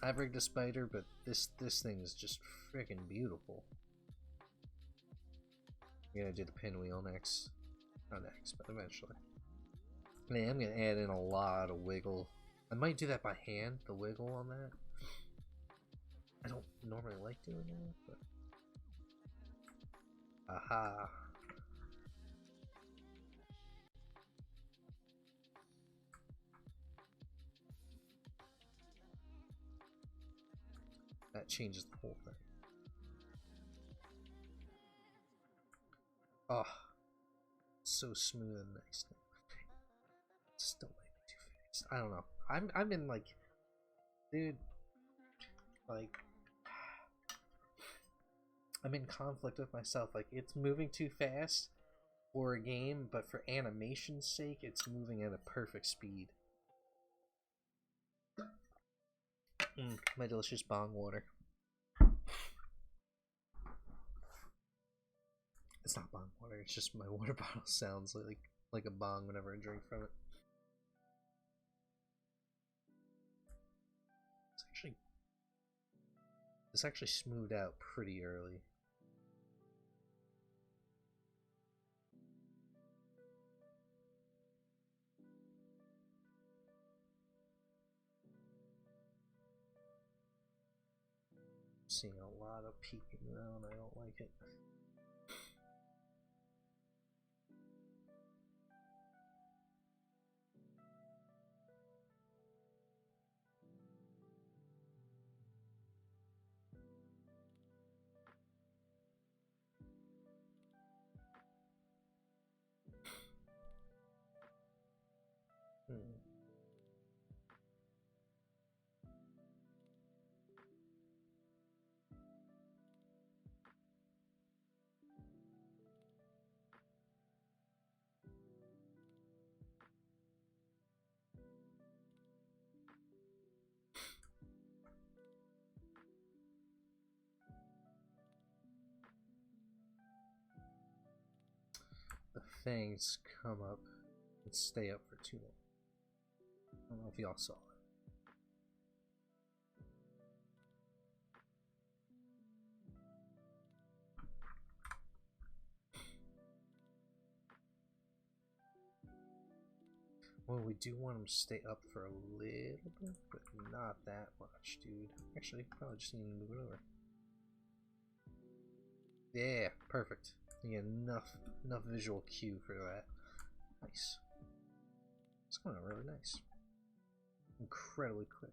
B: I've rigged a spider, but this thing is just freaking beautiful. I'm gonna do the pinwheel next. Not next, but eventually. Man, I'm gonna add in a lot of wiggle I might do that by hand, the wiggle on that. I don't normally like doing that, but... Aha! That changes the whole thing. Oh, so smooth and nice now. Just don't make me too fast. I don't know. I'm in like, dude, like, I'm in conflict with myself. Like, it's moving too fast for a game, but for animation's sake, it's moving at a perfect speed. My delicious bong water. It's not bong water. It's just my water bottle sounds like a bong whenever I drink from it. This actually smoothed out pretty early. I'm seeing a lot of peeking around. I don't like it. The fangs come up and stay up for too long. I don't know if y'all saw it. Well, we do want them to stay up for a little bit, but not that much, dude. Actually, probably just need to move it over. Yeah, perfect. You get enough visual cue for that. Nice. It's going really nice. Incredibly quick.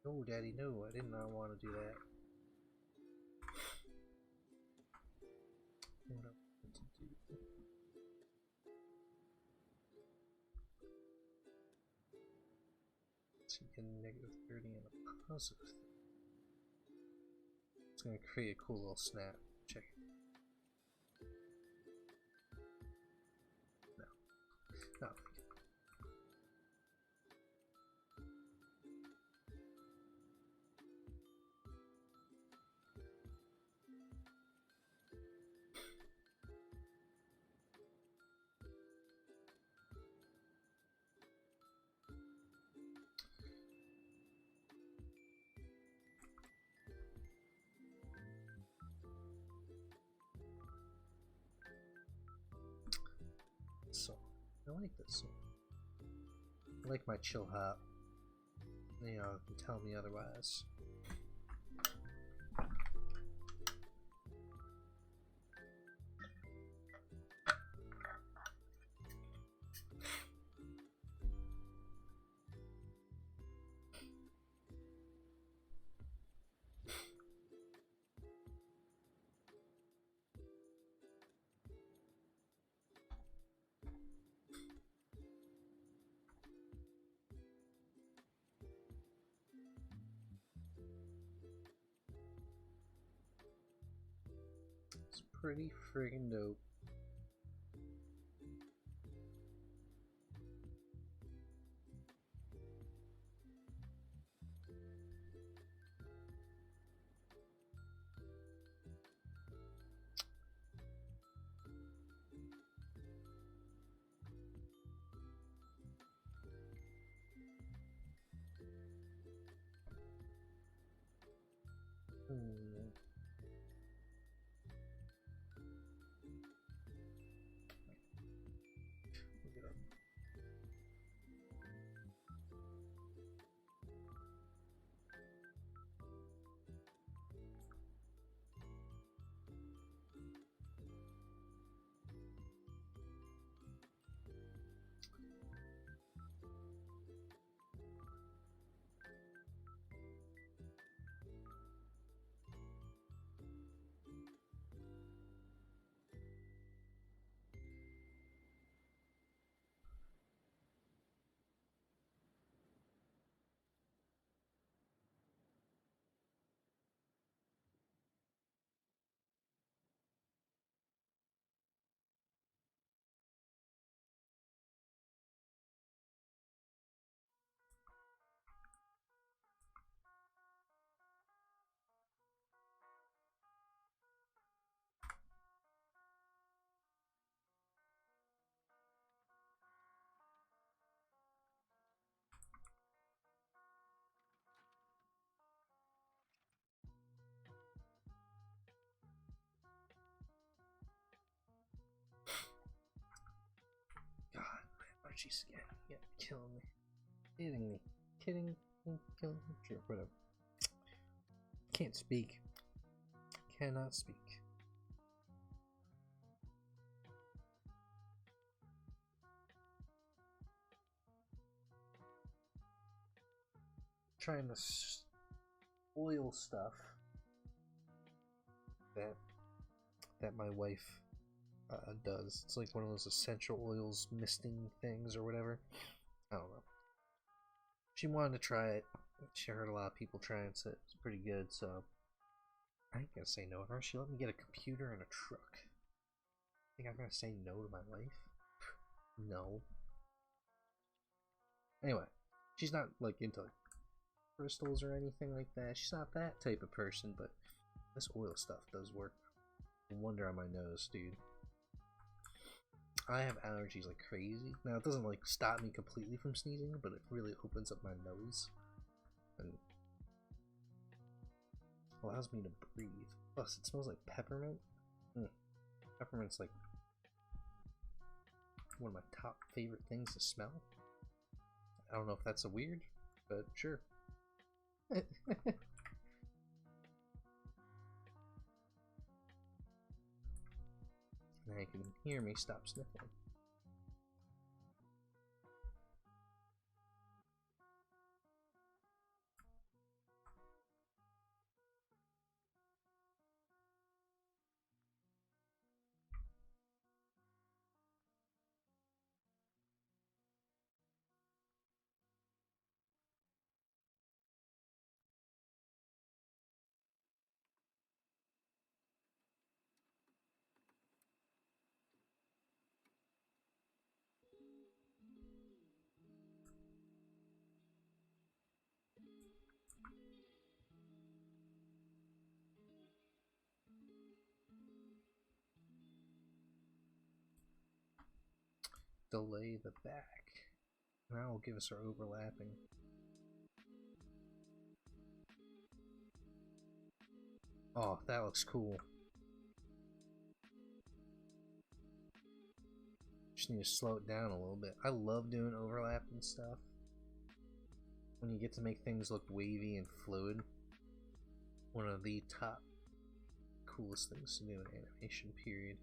B: No, Daddy, no, I did not want to do that. What I want to do. So you get a negative 30 and a positive 30. It's going to create a cool little snap. Check it. No. So, I like this song. I like my chill hop. You know, you can tell me otherwise. It's pretty friggin' dope. allergies again. Yeah, killing me. Kidding me. Kidding me. Killing me. Sure, whatever. Can't speak. Cannot speak. Trying this oil stuff that my wife does. It's like one of those essential oils misting things or whatever. I don't know. She wanted to try it. She heard a lot of people trying it, so it's pretty good, so I ain't gonna say no to her. She let me get a computer and a truck. Think I'm gonna say no to my wife? No. Anyway, she's not like into like crystals or anything like that. She's not that type of person, but this oil stuff does work. No wonder on my nose, dude. I have allergies like crazy. Now it doesn't like stop me completely from sneezing, but it really opens up my nose and allows me to breathe. Plus, it smells like peppermint. Peppermint's like one of my top favorite things to smell. I don't know if that's a weird, but sure. Now you can hear me stop sniffing. Delay the back. Now will give us our overlapping. Oh, that looks cool. Just need to slow it down a little bit. I love doing overlapping stuff. When you get to make things look wavy and fluid. One of the top coolest things to do in animation, period.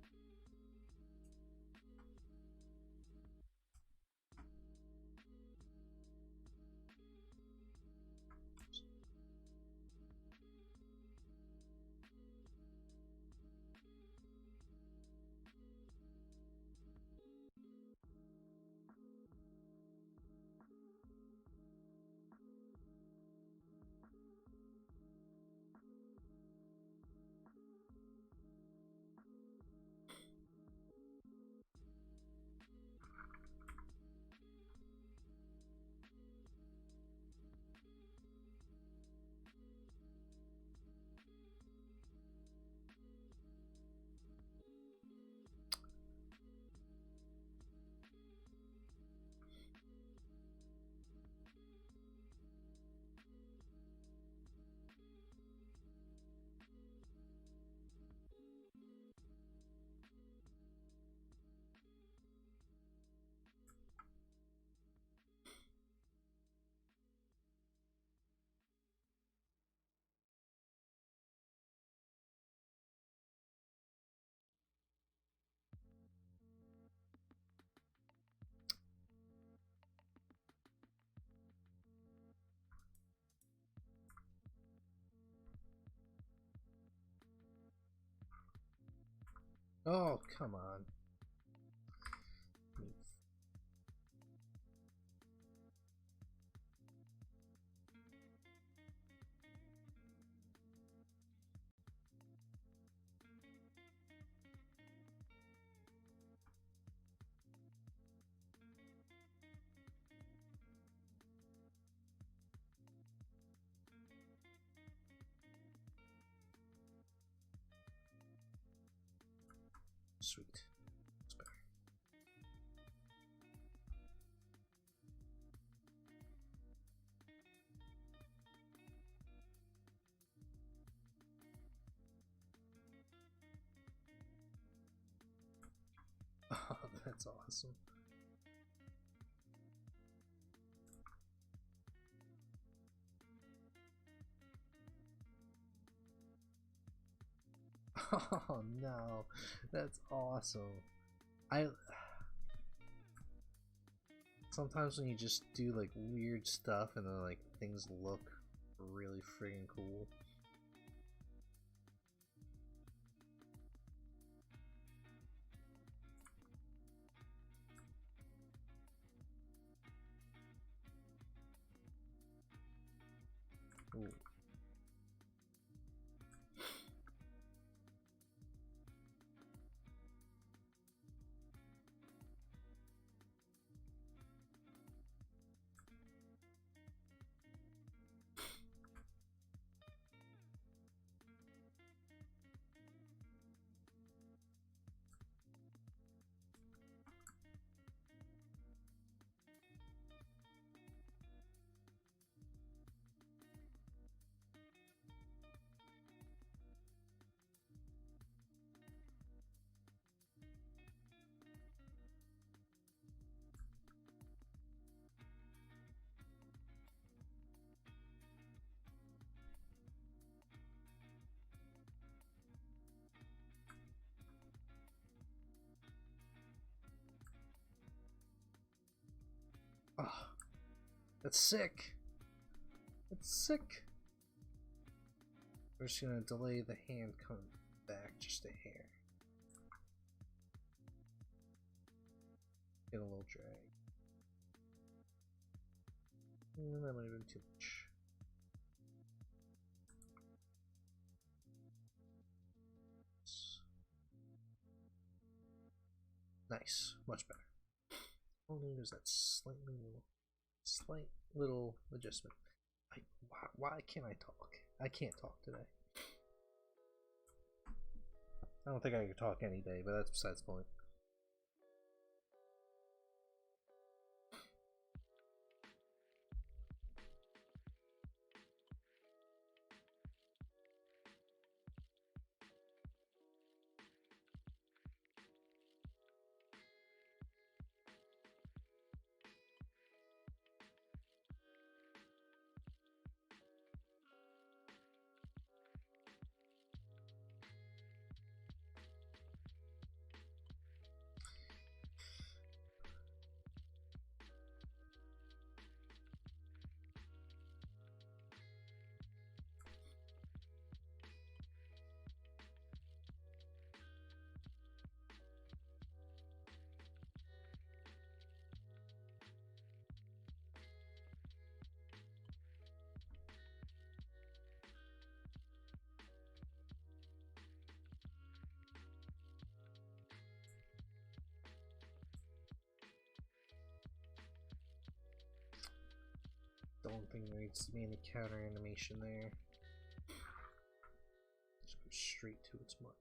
B: Oh, come on. Sweet. That's better. Oh, that's awesome. Oh no, that's awesome. I sometimes when you just do like weird stuff and then like things look really friggin' cool. Ooh. Oh, that's sick. That's sick. We're just gonna delay the hand coming back just a hair. Get a little drag. That might have been too much. Nice, much better. Only there's that slight little adjustment. Why can't I talk? I can't talk today. I don't think I could talk any day, but that's besides the point. Don't think there needs to be any counter animation there. Just go straight to its mark.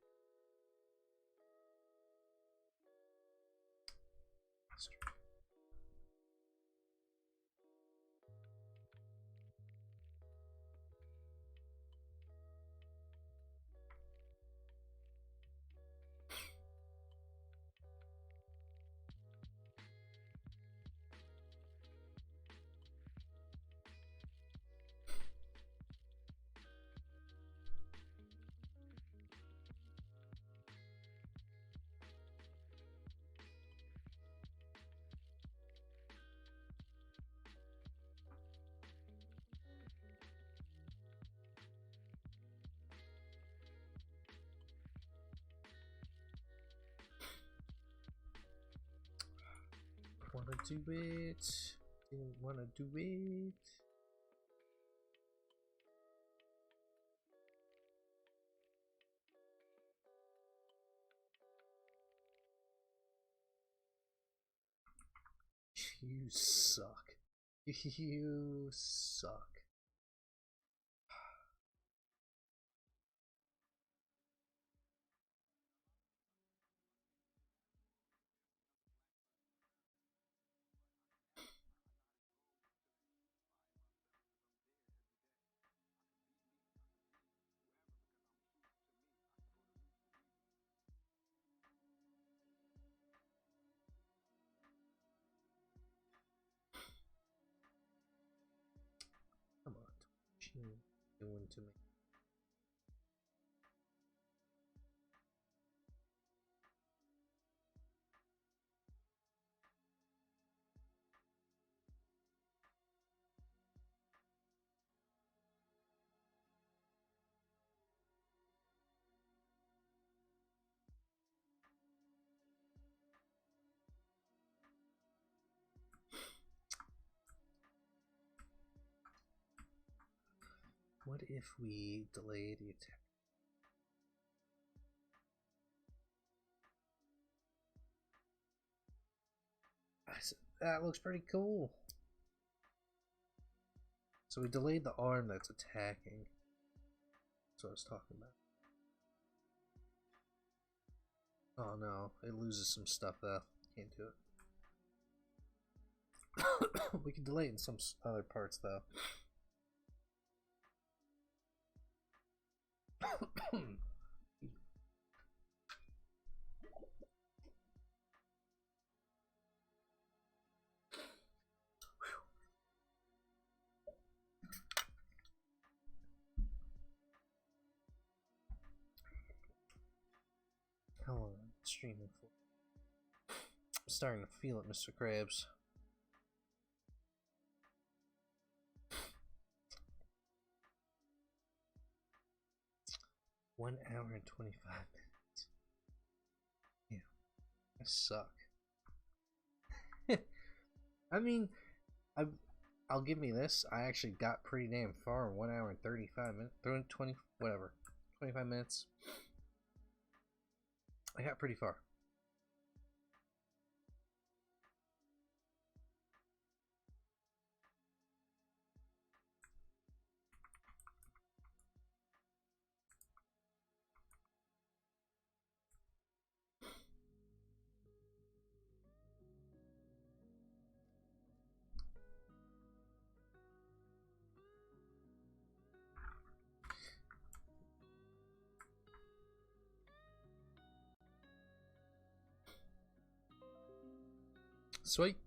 B: Wanna do it? Didn't wanna do it. You suck. You suck. Come on, what you doing to me? What if we delay the attack? That looks pretty cool. So we delayed the arm that's attacking. That's what I was talking about. Oh no, it loses some stuff though. Can't do it. We can delay it in some other parts though. How long am I streaming for? I'm starting to feel it, Mr. Krabs. One hour and 25 minutes. Yeah, I suck. I mean, I'll give me this. I actually got pretty damn far in 1 hour and 35 minutes. 20, whatever. 25 minutes. I got pretty far. Sweet.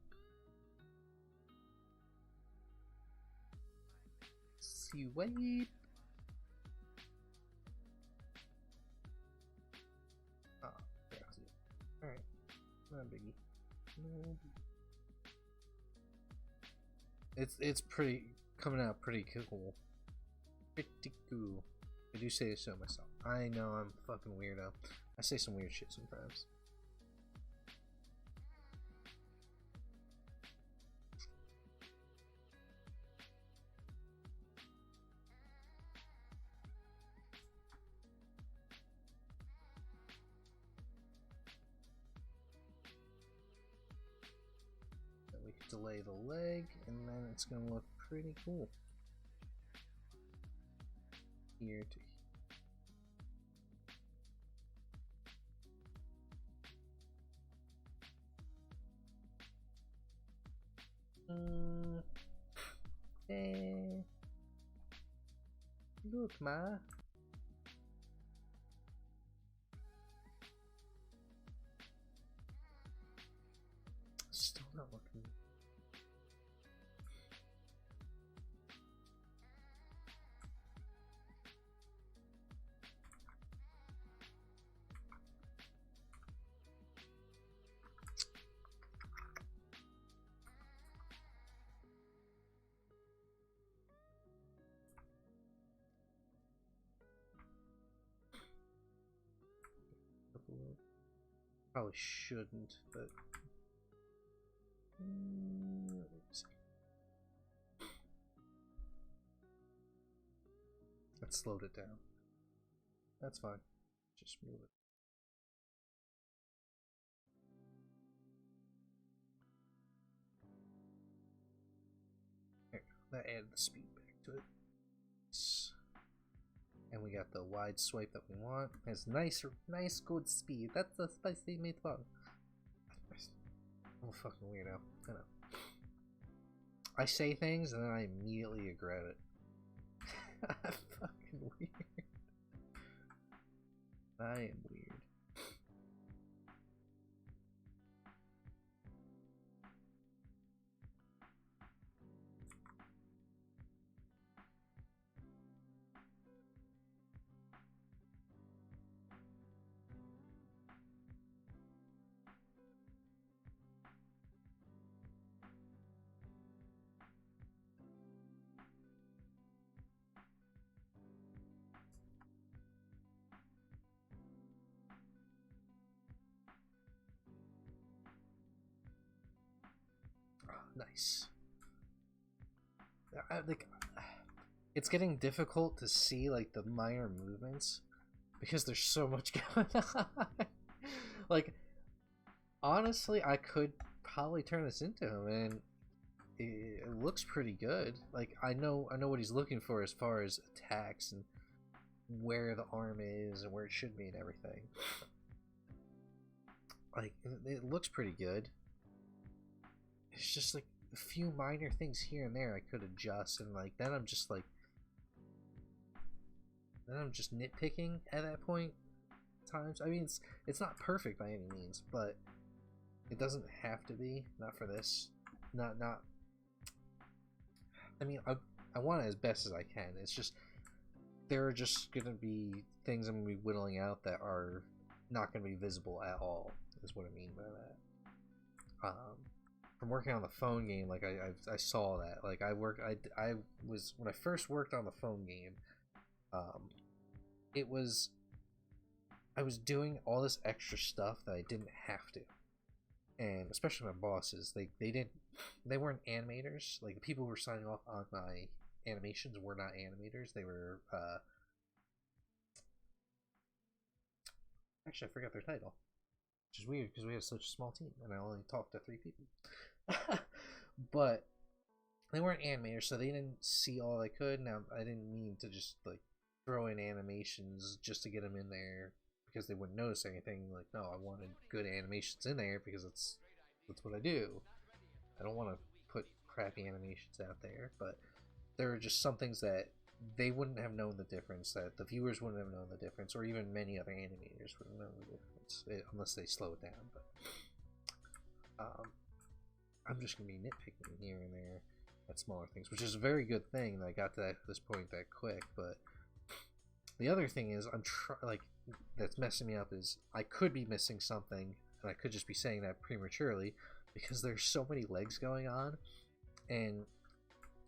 B: Sweet. Oh, that's it. Alright. Not a biggie. No. It's pretty coming out pretty cool. Pretty cool. I do say so myself. I know I'm a fucking weirdo. I say some weird shit sometimes. We can delay the leg, and then it's gonna look pretty cool. Here to look, ma. Still not looking. Probably shouldn't, but let me see. That slowed it down. That's fine. Just move it. There, that added the speed back to it. And we got the wide swipe that we want. Has nice good speed. That's the spicy meatball. I'm a fucking weirdo. I know. I say things and then I immediately regret it. I'm fucking weird. I am weird. Nice. it's getting difficult to see like the minor movements because there's so much going on. Like, honestly, I could probably turn this into him, and it looks pretty good. Like, I know what he's looking for as far as attacks and where the arm is and where it should be and everything. Like, it looks pretty good. It's just like a few minor things here and there I could adjust, and like then I'm just nitpicking at that point. Times, I mean, it's not perfect by any means, but it doesn't have to be. Not for this. Not. I mean, I want it as best as I can. It's just there are just gonna be things I'm gonna be whittling out that are not gonna be visible at all. Is what I mean by that. From working on the phone game, like I saw that. Like I was when I first worked on the phone game. It was I was doing all this extra stuff that I didn't have to, and especially my bosses, they weren't animators. Like the people who were signing off on my animations were not animators. They were actually I forgot their title, which is weird because we have such a small team and I only talked to 3 people. But they weren't animators, so they didn't see all I could. Now I didn't mean to just like throw in animations just to get them in there because they wouldn't notice anything. Like, no, I wanted good animations in there because that's what I do. I don't want to put crappy animations out there, but there are just some things that they wouldn't have known the difference, that the viewers wouldn't have known the difference, or even many other animators wouldn't know the difference unless they slow it down. But I'm just gonna be nitpicking here and there at smaller things, which is a very good thing that I got to this point that quick. But the other thing is, that's messing me up is I could be missing something, and I could just be saying that prematurely because there's so many legs going on, and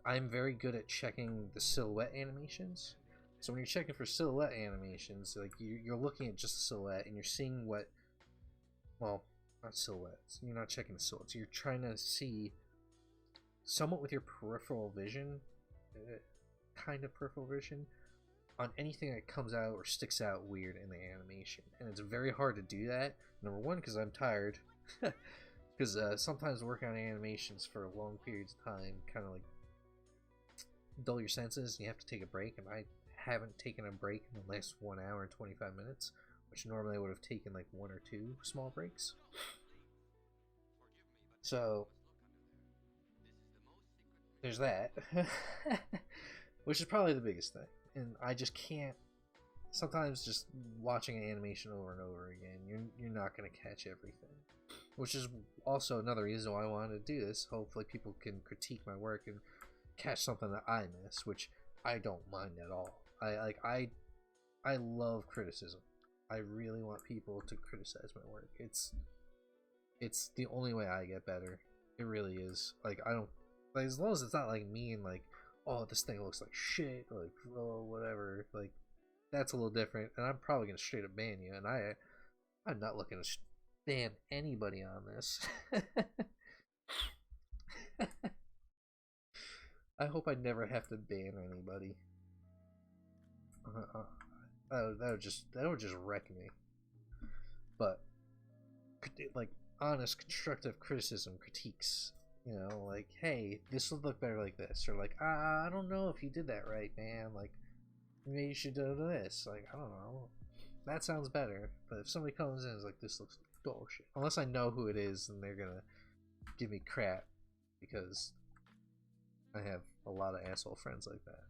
B: I'm very good at checking the silhouette animations. So when you're checking for silhouette animations, like you're looking at just the silhouette and you're seeing what, well, not silhouettes. You're not checking the silhouettes. You're trying to see somewhat with your peripheral vision, kind of peripheral vision, on anything that comes out or sticks out weird in the animation. And it's very hard to do that. Number one, because I'm tired. Because sometimes working on animations for long periods of time kind of like dull your senses. You have to take a break, and I haven't taken a break in the last 1 hour and 25 minutes, which normally I would have taken like 1 or 2 small breaks. So there's that. Which is probably the biggest thing. And I just can't, sometimes just watching an animation over and over again, you're not going to catch everything. Which is also another reason why I wanted to do this. Hopefully people can critique my work and catch something that I miss, which I don't mind at all. I love criticism. I really want people to criticize my work. It's the only way I get better. It really is. Like, I don't, like, as long as it's not like me and like, oh, this thing looks like shit, or like, oh, whatever, like, that's a little different, and I'm probably gonna straight up ban you, and I'm not looking to ban anybody on this. I hope I never have to ban anybody. That would just wreck me. But like honest, constructive criticism, critiques. You know, like, hey, this would look better like this, or like, I don't know if you did that right, man. Like, maybe you should do this. Like, I don't know. That sounds better. But if somebody comes in and is like, this looks like dog shit, unless I know who it is, and they're gonna give me crap because I have a lot of asshole friends like that.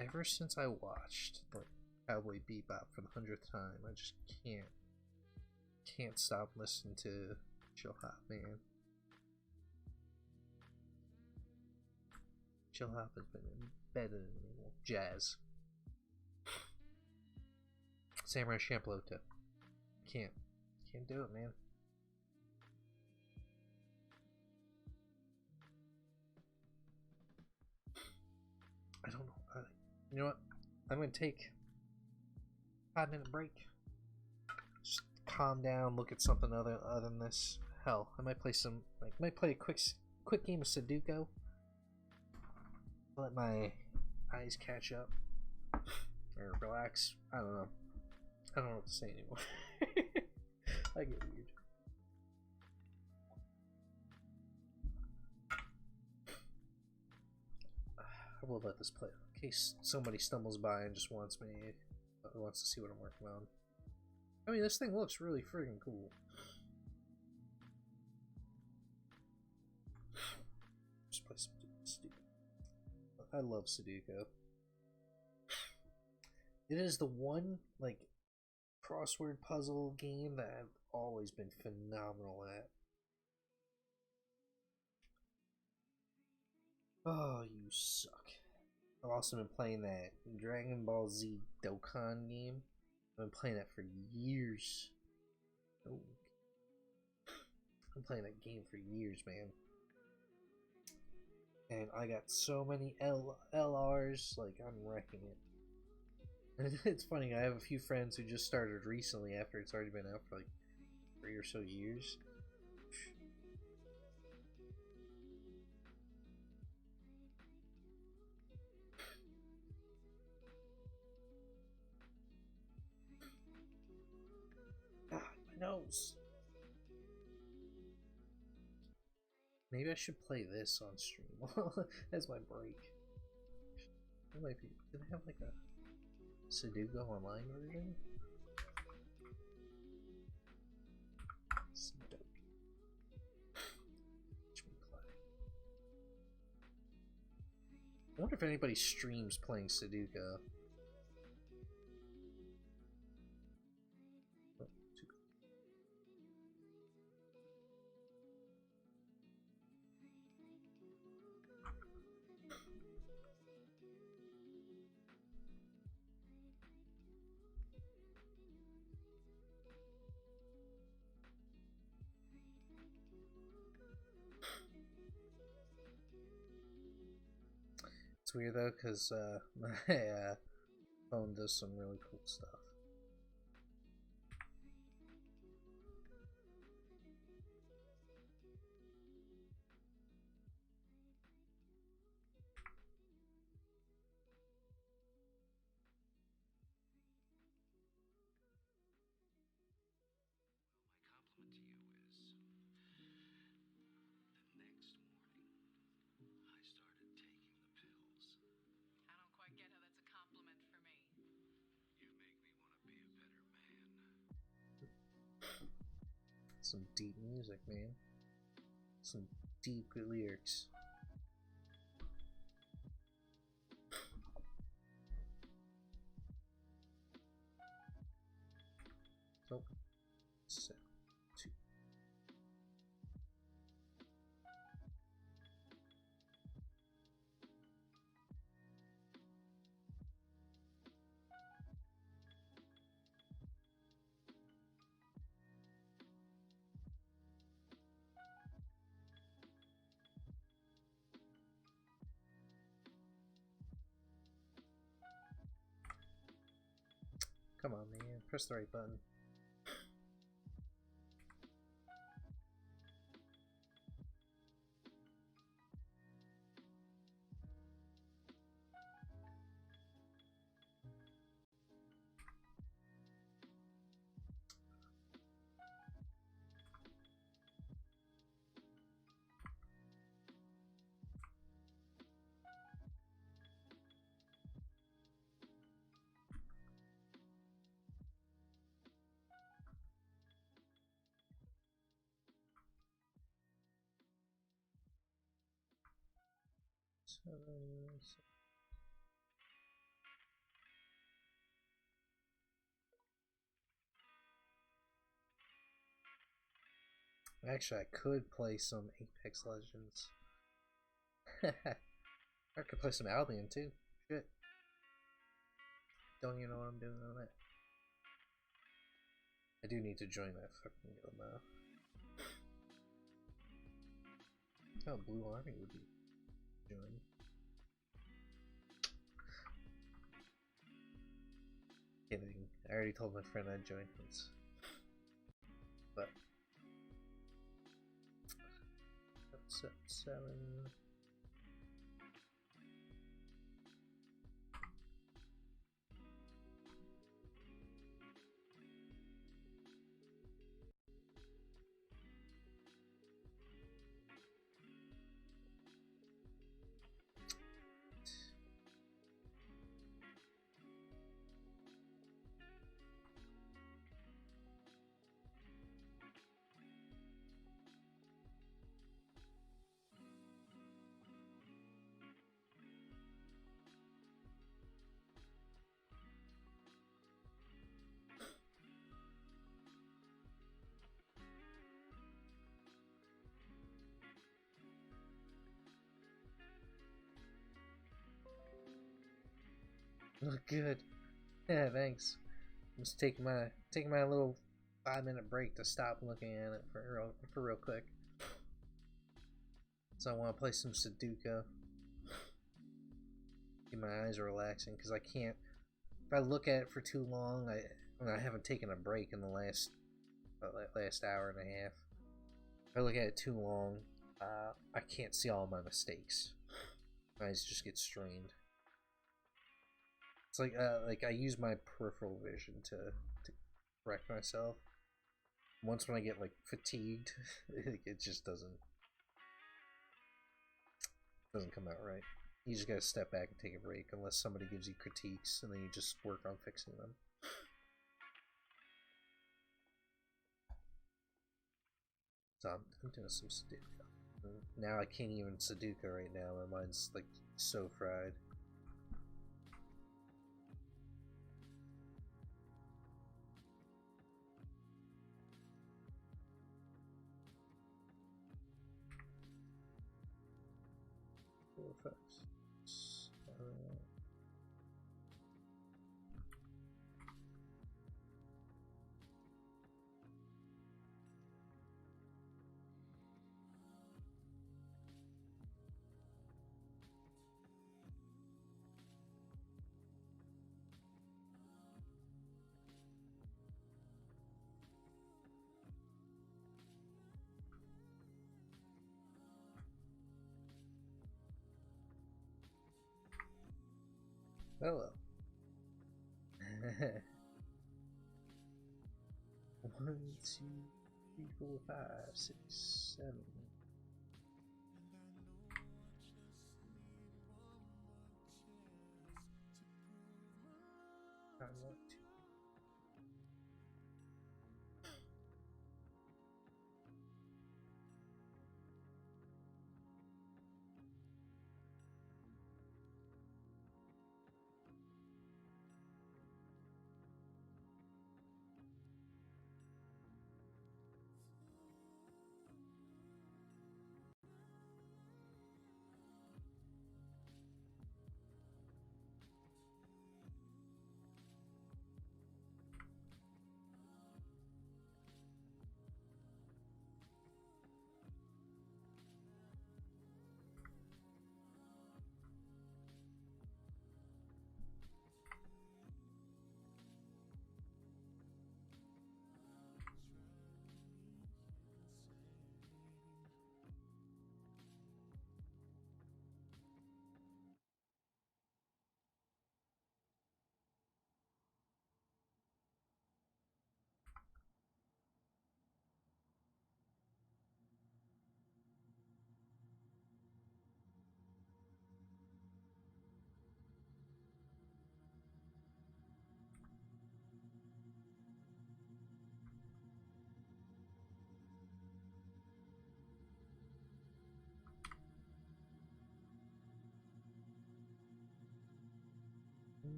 B: Ever since I watched like Cowboy Bebop for the 100th time, I just can't stop listening to Chill Hop, man. Chill Hop has been embedded in me. Well, jazz. Samurai Champloo too. Can't do it, man. I don't know. You know what? I'm gonna take 5-minute break. Just calm down, look at something other than this. Hell, I might play some. Like, might play a quick game of Sudoku. Let my eyes catch up or relax. I don't know. I don't know what to say anymore. I get weird. I will let this play in case somebody stumbles by and just wants to see what I'm working on. I mean, this thing looks really friggin' cool. Just play some Sudoku. I love Sudoku. It is the one, like, crossword puzzle game that I've always been phenomenal at. Oh, you suck. I've also been playing that Dragon Ball Z Dokkan game. I've been playing that for years. Oh. I've been playing that game for years, man. And I got so many LRs, like, I'm wrecking it. And it's funny, I have a few friends who just started recently after it's already been out for like 3 or so years. Ah, my nose. Maybe I should play this on stream as my break. It might be. Do they have like a Sudoku online version? Sudoku. I wonder if anybody streams playing Sudoku. It's weird though, because my phone does some really cool stuff. Some deep music, man. Some deep lyrics. So, 7, 2. Come on, man. Press the right button. Actually, I could play some Apex Legends. I could play some Albion too. Shit. Don't even know what I'm doing on that. I do need to join that fucking guild now. Oh, Blue Army would be joined. Kidding. I already told my friend I'd join his. But that's at 7. Look good. Yeah, thanks. I'm just taking my little 5-minute break to stop looking at it for real quick. So I want to play some Sudoku. Get my eyes relaxing because I can't. If I look at it for too long, I haven't taken a break in the last hour and a half. If I look at it too long, I can't see all my mistakes. My eyes just get strained. It's like I use my peripheral vision to correct myself. Once when I get like fatigued, it just doesn't come out right. You just gotta step back and take a break unless somebody gives you critiques, and then you just work on fixing them. So I'm doing some Sudoku. Now I can't even Sudoku right now. My mind's like so fried. Effects. Hello. 1, 2, 3, 4, 5, 6, 7. I want to.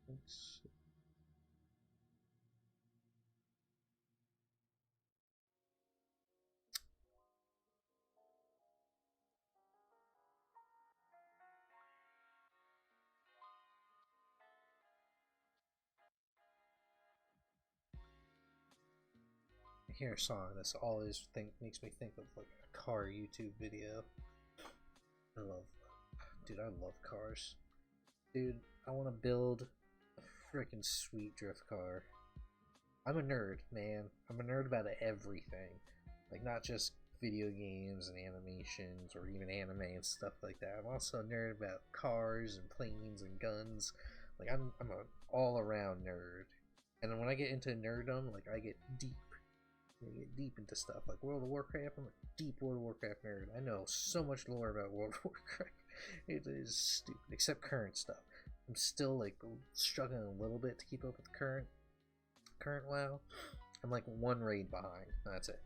B: Let's see. I hear a song that's always makes me think of like a car YouTube video. Dude, I love cars. Dude, I want to build a freaking sweet drift car. I'm a nerd, man. I'm a nerd about everything. Like, not just video games and animations or even anime and stuff like that. I'm also a nerd about cars and planes and guns. Like, I'm an all-around nerd. And then when I get into nerddom, like, I get deep. I get deep into stuff. Like World of Warcraft, I'm a deep World of Warcraft nerd. I know so much lore about World of Warcraft. It is stupid, except current stuff. I'm still, like, struggling a little bit to keep up with current WoW. I'm like one raid behind. That's it.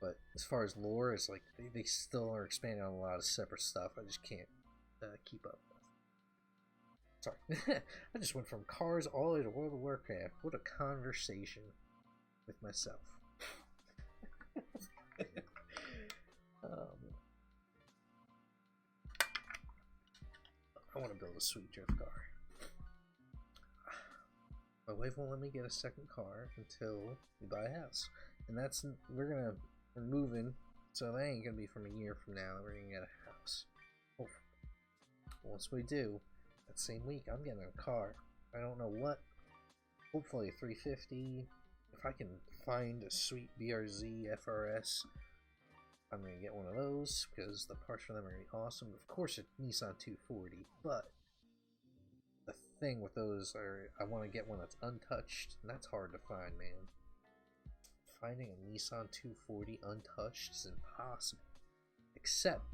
B: But as far as lore, it's like they still are expanding on a lot of separate stuff. I just can't keep up with. Sorry, I just went from cars all the way to World of Warcraft. What a conversation with myself. I want to build a sweet drift car. My wife won't let me get a second car until we buy a house, and we're moving, so that ain't gonna be from a year from now that we're gonna get a house. Once we do, that same week I'm getting a car. I don't know what. Hopefully a 350. If I can find a sweet BRZ FRS, I'm gonna get one of those because the parts for them are gonna be awesome. Of course, a Nissan 240, but the thing with those are I want to get one that's untouched, and that's hard to find, man. Finding a Nissan 240 untouched is impossible, except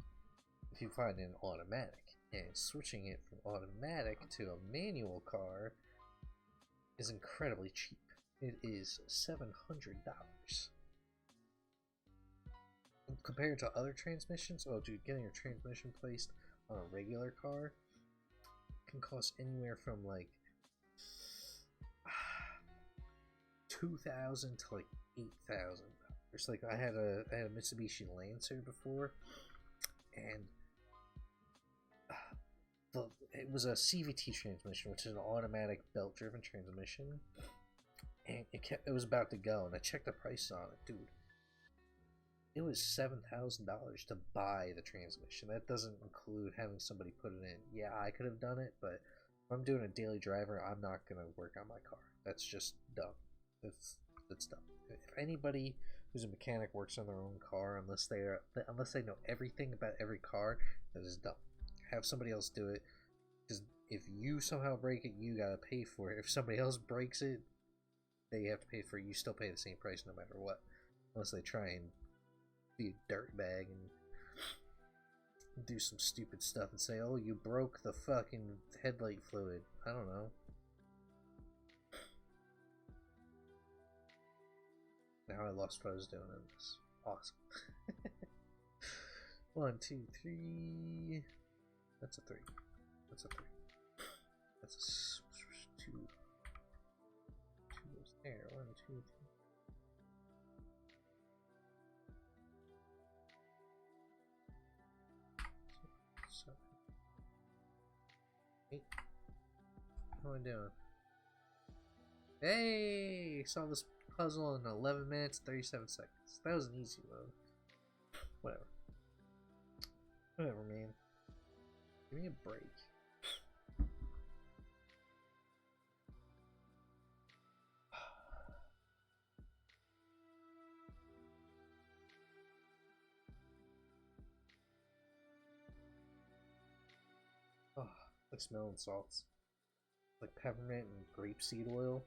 B: if you find an automatic. And switching it from automatic to a manual car is incredibly cheap. It is $700. Compared to other transmissions, oh dude, getting your transmission placed on a regular car can cost anywhere from like $2,000 to like $8,000. Like I had a Mitsubishi Lancer before, and it was a CVT transmission, which is an automatic belt-driven transmission, and it was about to go, and I checked the price on it, dude. It was $7,000 to buy the transmission. That doesn't include having somebody put it in. Yeah, I could have done it, but if I'm doing a daily driver, I'm not gonna work on my car. That's just dumb. That's dumb. If anybody who's a mechanic works on their own car, unless they know everything about every car, that is dumb. Have somebody else do it, because if you somehow break it, you gotta pay for it. If somebody else breaks it, they have to pay for it. You still pay the same price no matter what, unless they try and be a dirtbag and do some stupid stuff and say, "Oh, you broke the fucking headlight fluid." I don't know. Now I lost what I was doing in this. Awesome. 1, 2, 3. That's a 3. That's a 3. That's a 2. 2 goes there. 1, 2, 3. So, 8. How am I doing? Hey! Solve this puzzle in 11 minutes 37 seconds. That was an easy load. Whatever. Whatever, man. Give me a break. Oh, like smelling salts. Like peppermint and grapeseed oil.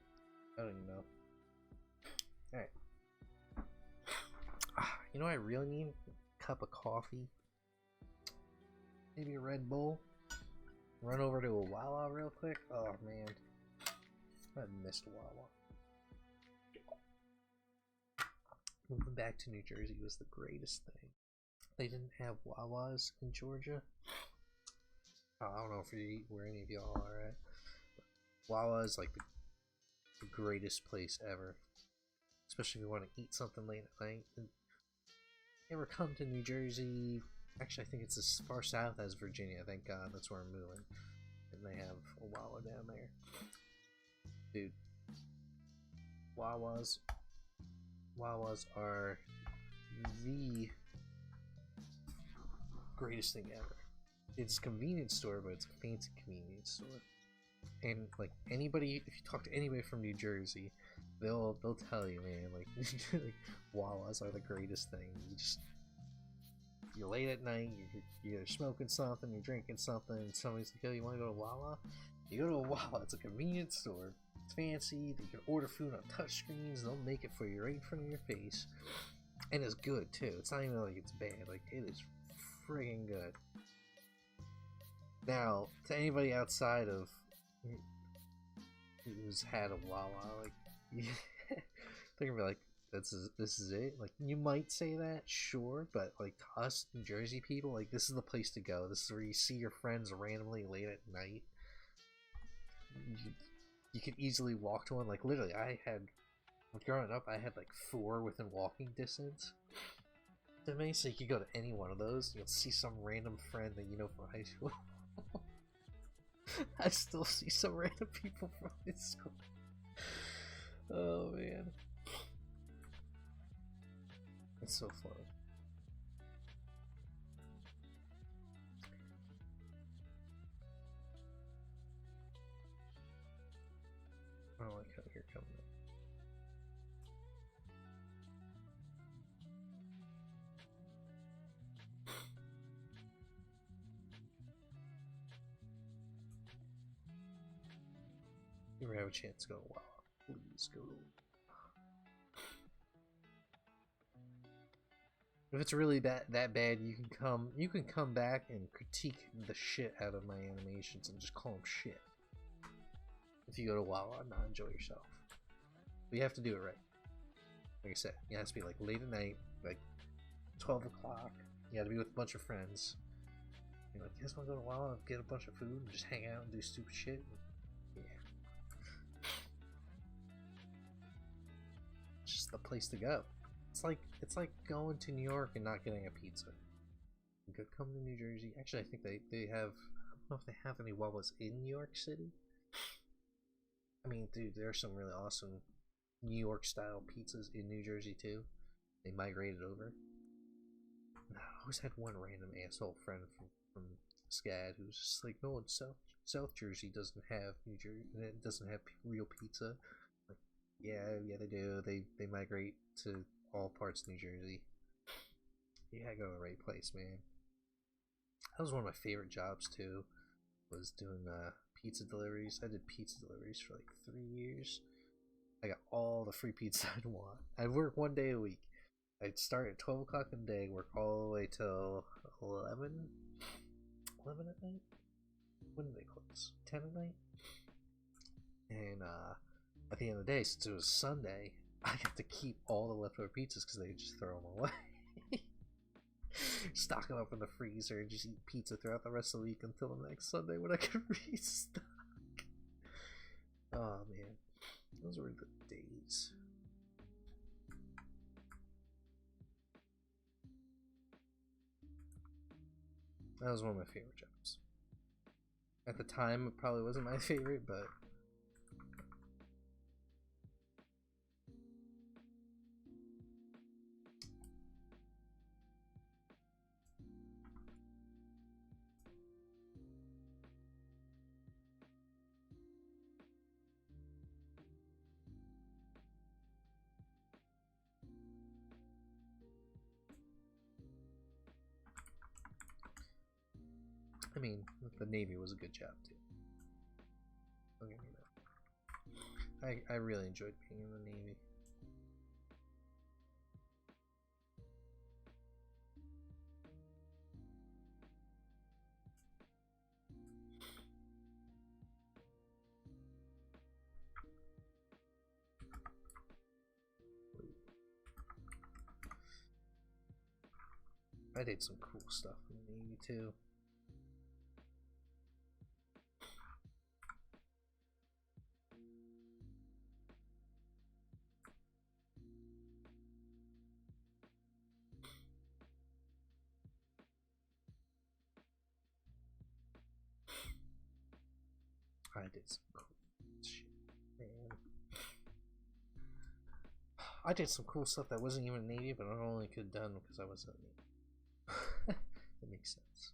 B: I don't even know. Alright. You know what I really need? A cup of coffee. Maybe a Red Bull. Run over to a Wawa real quick. Oh man. I missed Wawa. Moving back to New Jersey was the greatest thing. They didn't have Wawas in Georgia. I don't know where any of y'all are at. Wawa is like the greatest place ever. Especially if you want to eat something late at night. And you ever come to New Jersey? Actually, I think it's as far south as Virginia. Thank God, that's where I'm moving. And they have a Wawa down there. Dude. Wawas are the greatest thing ever. It's a convenience store, but it's a fancy convenience store. And like anybody, if you talk to anybody from New Jersey, they'll tell you, man, like, like Wawas are the greatest thing. You're late at night, you're either smoking something, you're drinking something, and somebody's like, "Oh, you want to go to Wawa?" You go to a Wawa. It's a convenience store. It's fancy. You can order food on touch screens. They'll make it for you right in front of your face, and it's good too. It's not even like it's bad. Like, it is friggin' good. Now, to anybody outside of who's had a Wawa, like, they're gonna be like, this is it. Like, you might say that, sure, but like to us New Jersey people, like, this is the place to go. This is where you see your friends randomly late at night. You could easily walk to one. Like, literally, growing up, I had like 4 within walking distance to me, so you could go to any one of those. You'll see some random friend that you know from high school. I still see some random people from high school. Oh man, it's so fun. I don't like how you're coming up. You ever have a chance to go to Wawa, please go to Wawa. If it's really that bad, you can come back and critique the shit out of my animations and just call them shit. If you go to Wawa and not enjoy yourself, but you have to do it right. Like I said, it has to be like late at night, like 12 o'clock. You got to be with a bunch of friends. You're like, you guys want to go to Wawa and get a bunch of food and just hang out and do stupid shit? Yeah. It's just the place to go. It's like going to New York and not getting a pizza. You could come to New Jersey. Actually, I think they have. I don't know if they have any Wawas in New York City. I mean, dude, there's some really awesome New York style pizzas in New Jersey too. They migrated over. I always had one random asshole friend from SCAD who's just like, no, South Jersey doesn't have New Jersey, it doesn't have real pizza. Like, yeah, they do. They migrate to all parts of New Jersey. Yeah, I go to the right place, man. That was one of my favorite jobs too. Was doing pizza deliveries. I did pizza deliveries for like 3 years. I got all the free pizza I'd want. I'd work 1 day a week. I'd start at 12 o'clock in the day, work all the way till 11 at night? When did they close? 10 at night? And at the end of the day, since it was Sunday, I got to keep all the leftover pizzas because they just throw them away. Stock them up in the freezer and just eat pizza throughout the rest of the week until the next Sunday when I can restock. Oh man, those were the days. That was one of my favorite jobs. At the time, it probably wasn't my favorite, but I mean, the Navy was a good job too. Don't get me wrong. I really enjoyed being in the Navy. I did some cool stuff in the Navy too. I did some cool shit, man. I did some cool stuff that wasn't even Navy, but I only could have done because I was in the Navy. That makes sense.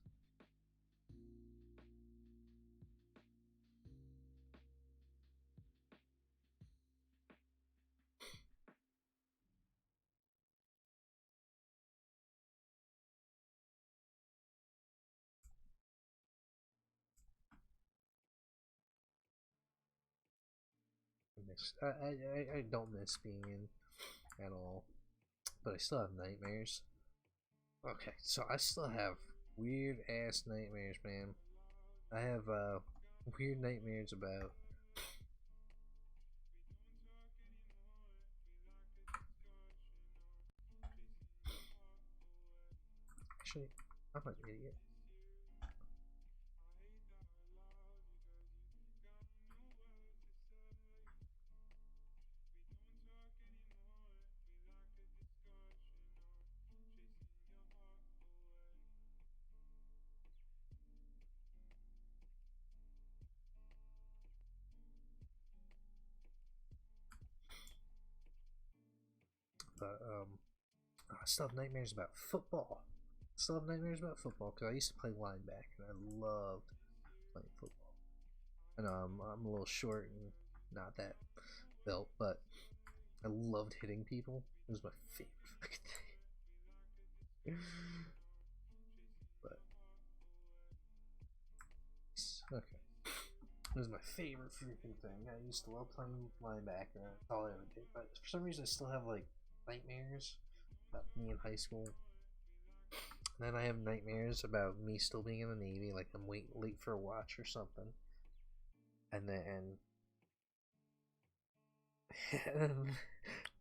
B: I don't miss being in at all, but I still have nightmares. Okay, so I still have weird ass nightmares, man. I have weird nightmares about. Actually, I'm an idiot. But I still have nightmares about football. Still have nightmares about football because I used to play linebacker and I loved playing football. And I'm a little short and not that built, but I loved hitting people. It was my favorite fucking thing. But okay, it was my favorite freaking thing. I used to love playing linebacker. That's all I ever did. But for some reason, I still have like nightmares about me in high school. And then I have nightmares about me still being in the Navy, like I'm late for a watch or something. And then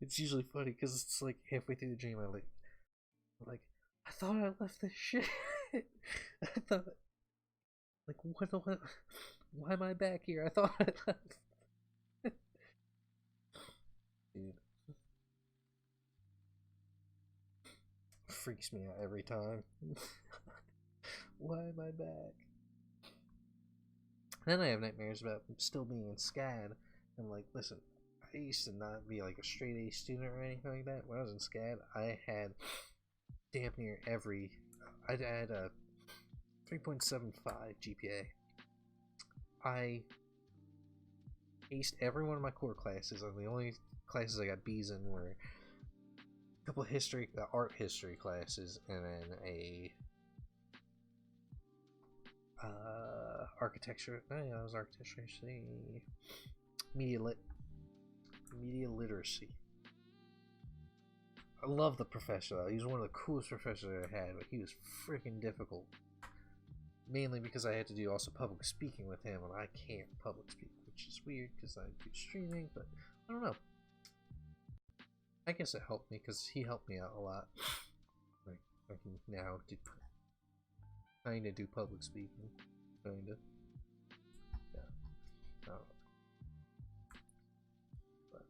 B: it's usually funny because it's like halfway through the dream, I'm like, I thought I left this shit. I thought, like, what? Why am I back here? I thought I left. Dude, freaks me out every time. Why am I back? Then I have nightmares about still being in SCAD. And like, listen, I used to not be like a straight A student or anything like that. When I was in SCAD, I had damn near I had a 3.75 GPA. I aced every one of my core classes, and the only classes I got B's in were a couple of art history classes, and then a architecture. No, yeah, it was architecture. Actually, media literacy. I love the professor though. He was one of the coolest professors I had, but he was freaking difficult. Mainly because I had to do also public speaking with him, and I can't public speak, which is weird because I do streaming, but I don't know. I guess it helped me because he helped me out a lot. Like, I can now kinda do public speaking. Kinda. Yeah. I don't know. But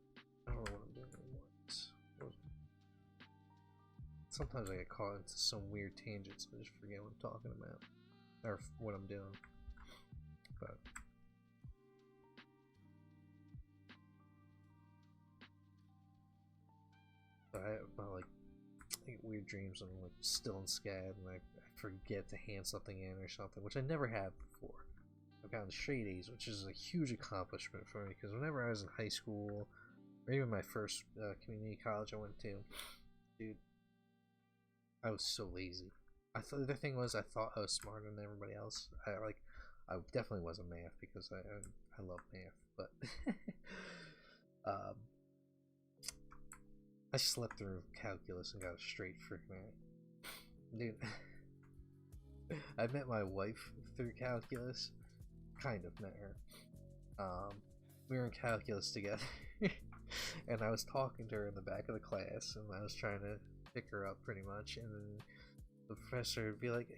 B: I don't know what I'm doing anymore. Sometimes I get caught into some weird tangents, so I just forget what I'm talking about. Or what I'm doing. But I get weird dreams and I'm like still in SCAD and I forget to hand something in or something, which I never had before. I've gotten straight A's, which is a huge accomplishment for me because whenever I was in high school or even my first community college I went to, dude, I was so lazy. I thought the thing was I thought I was smarter than everybody else. I definitely wasn't math because I love math, but I slept through calculus and got a straight freaking A. Dude, I met my wife through calculus. Kind of met her. We were in calculus together, and I was talking to her in the back of the class, and I was trying to pick her up pretty much, and then the professor would be like,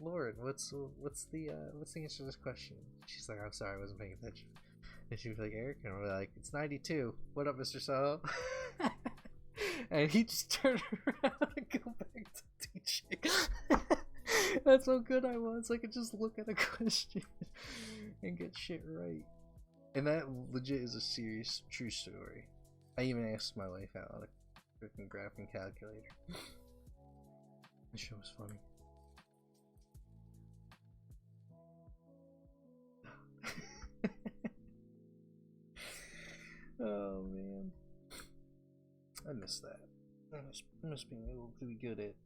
B: Lauren, what's the answer to this question? She's like, I'm sorry, I wasn't paying attention. And she was like, Eric, and we're like, it's 92. What up, Mr. Solo? And he just turned around and go back to teaching. That's how good I was. I could just look at a question and get shit right. And that legit is a serious, true story. I even asked my wife out on a freaking graphing calculator. The show was funny. Oh man, I miss that. I miss being able to be good at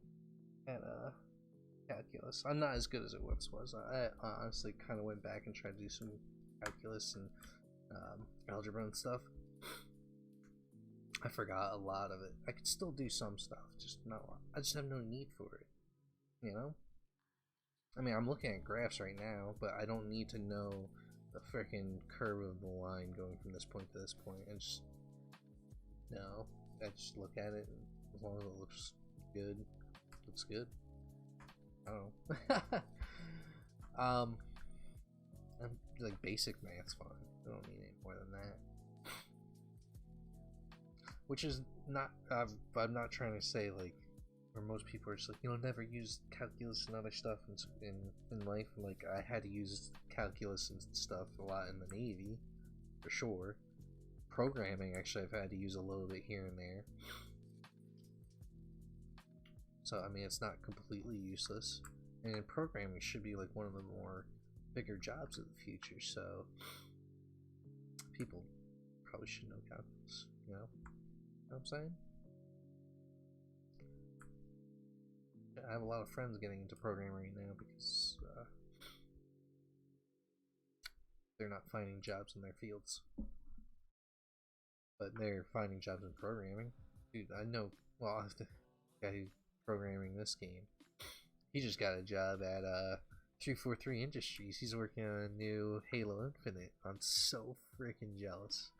B: calculus. I'm not as good as it once was. I honestly kind of went back and tried to do some calculus, and algebra and stuff. I forgot a lot of it. I could still do some stuff, just not a lot. I just have no need for it, you know? I mean, I'm looking at graphs right now, but I don't need to know the freaking curve of the line going from this point to this point. No. I just look at it, and as long as it looks good. I don't know. I'm, like, basic math's fine. I don't need any more than that. Which is not, I'm not trying to say, like, where most people are just like, never use calculus and other stuff in life. Like, I had to use calculus and stuff a lot in the Navy, for sure. Programming, actually, I've had to use a little bit here and there. So, I mean, it's not completely useless. And programming should be, like, one of the more bigger jobs of the future, so people probably should know calculus, you know? Know what I'm saying? I have a lot of friends getting into programming right now because they're not finding jobs in their fields, but they're finding jobs in programming. Dude, I know. Well, the guy who's programming this game, he just got a job at 343 Industries. He's working on a new Halo Infinite. I'm so freaking jealous.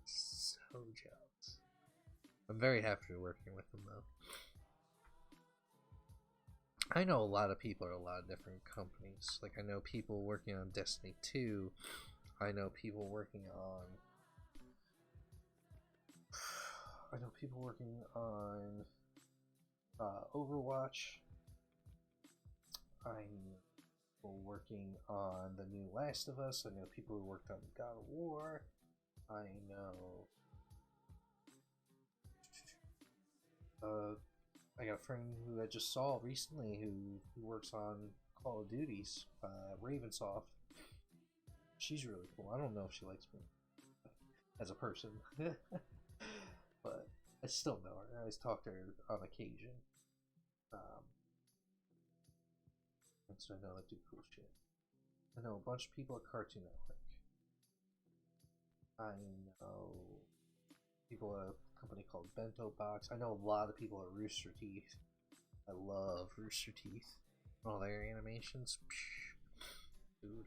B: So jealous. I'm very happy to be working with him, though. I know a lot of people at a lot of different companies. Like, I know people working on Destiny 2. I know people working on... Overwatch. I know people working on the new Last of Us. I know people who worked on God of War. I know... I got a friend who I just saw recently who works on Call of Duty's Ravensoft. She's really cool. I don't know if she likes me as a person, but I still know her. I always talk to her on occasion. And so I know that do cool shit. I know a bunch of people at Cartoon Network. I know people at a company called Bento Box. I know a lot of people at Rooster Teeth. I love Rooster Teeth. All their animations. Dude.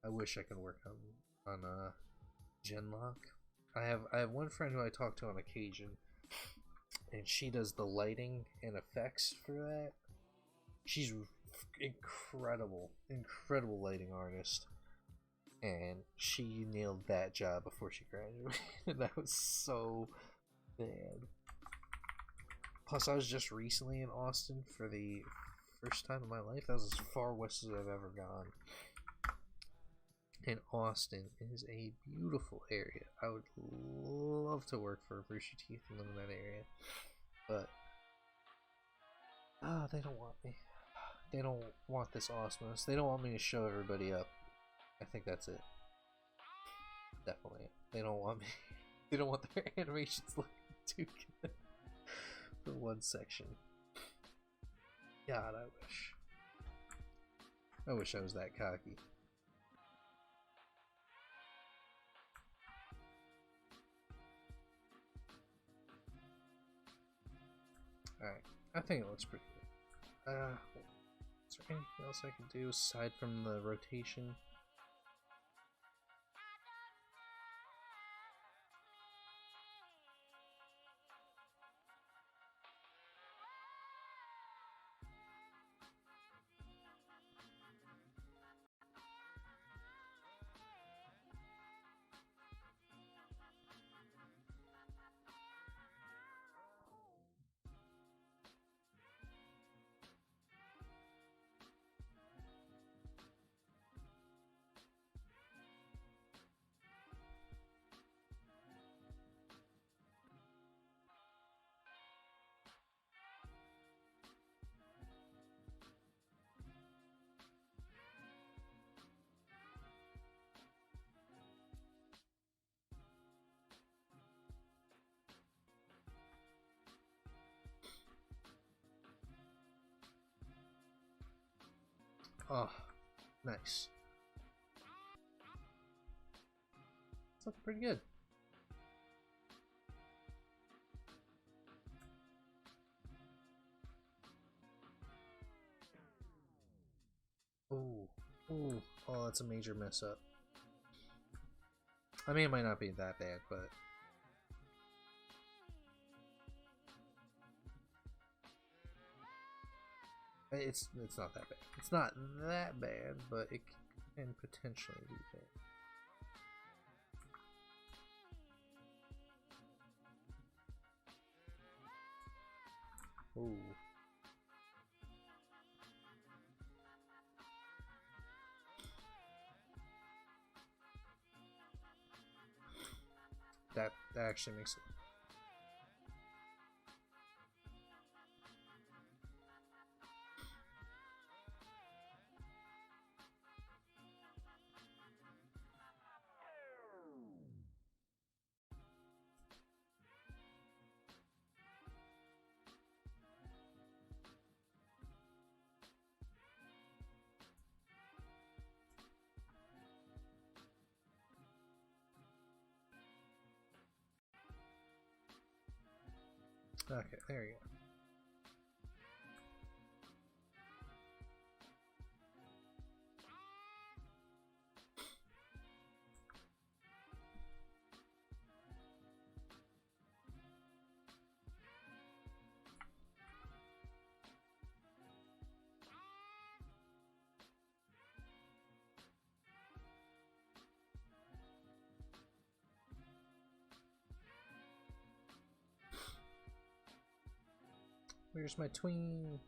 B: I wish I could work on Genlock. I have one friend who I talk to on occasion, and she does the lighting and effects for that. She's incredible lighting artist, and she nailed that job before she graduated. That was so bad. Plus, I was just recently in Austin for the first time in my life. That was as far west as I've ever gone. And Austin is a beautiful area. I would love to work for Rooster Teeth and live in that area, but they don't want me. They don't want this awesomeness. They don't want me to show everybody up. I think that's it. Definitely. They don't want me. They don't want their animations looking too good for one section. God, I wish. I wish I was that cocky. Alright, I think it looks pretty good. Is there anything else I can do aside from the rotation? Oh, nice. looking pretty good. Ooh, ooh, oh, that's a major mess up. I mean, it might not be that bad, but it's not that bad. It's not that bad, but it can potentially be bad. Ooh. That actually makes it. Okay, there you go. Where's my tween?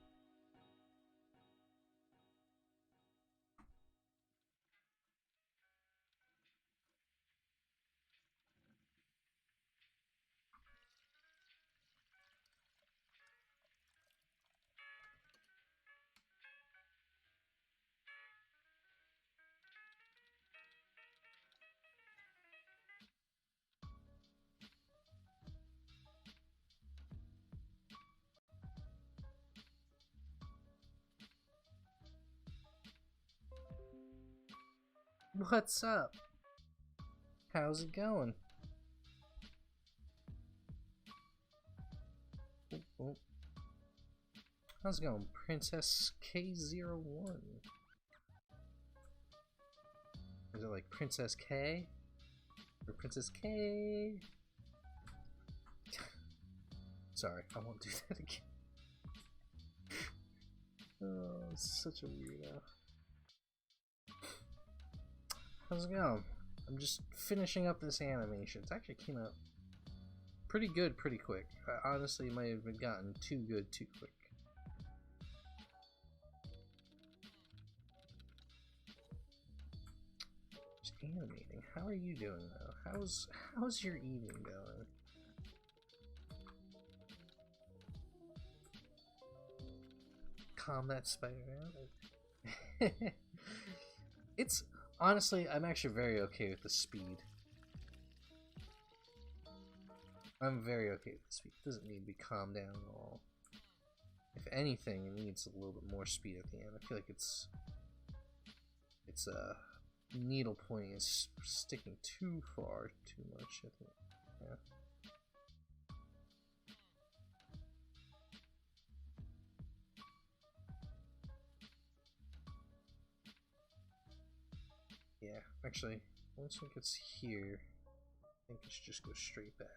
B: What's up? How's it going? Oh, oh. How's it going, Princess K01? Is it like Princess K? Or Princess K? Sorry, I won't do that again. Oh, such a weirdo. How's it going? I'm just finishing up this animation. It actually came out pretty good pretty quick. Honestly, it might have gotten too good too quick. Just animating. How are you doing though? How's your evening going? Calm that spider down. It's honestly, I'm actually very okay with the speed. I'm very okay with the speed. It doesn't need to be calmed down at all. If anything, it needs a little bit more speed at the end. I feel like its needle point is sticking too far, too much. I think. Yeah. Yeah, actually, once it gets here, I think it should just go straight back.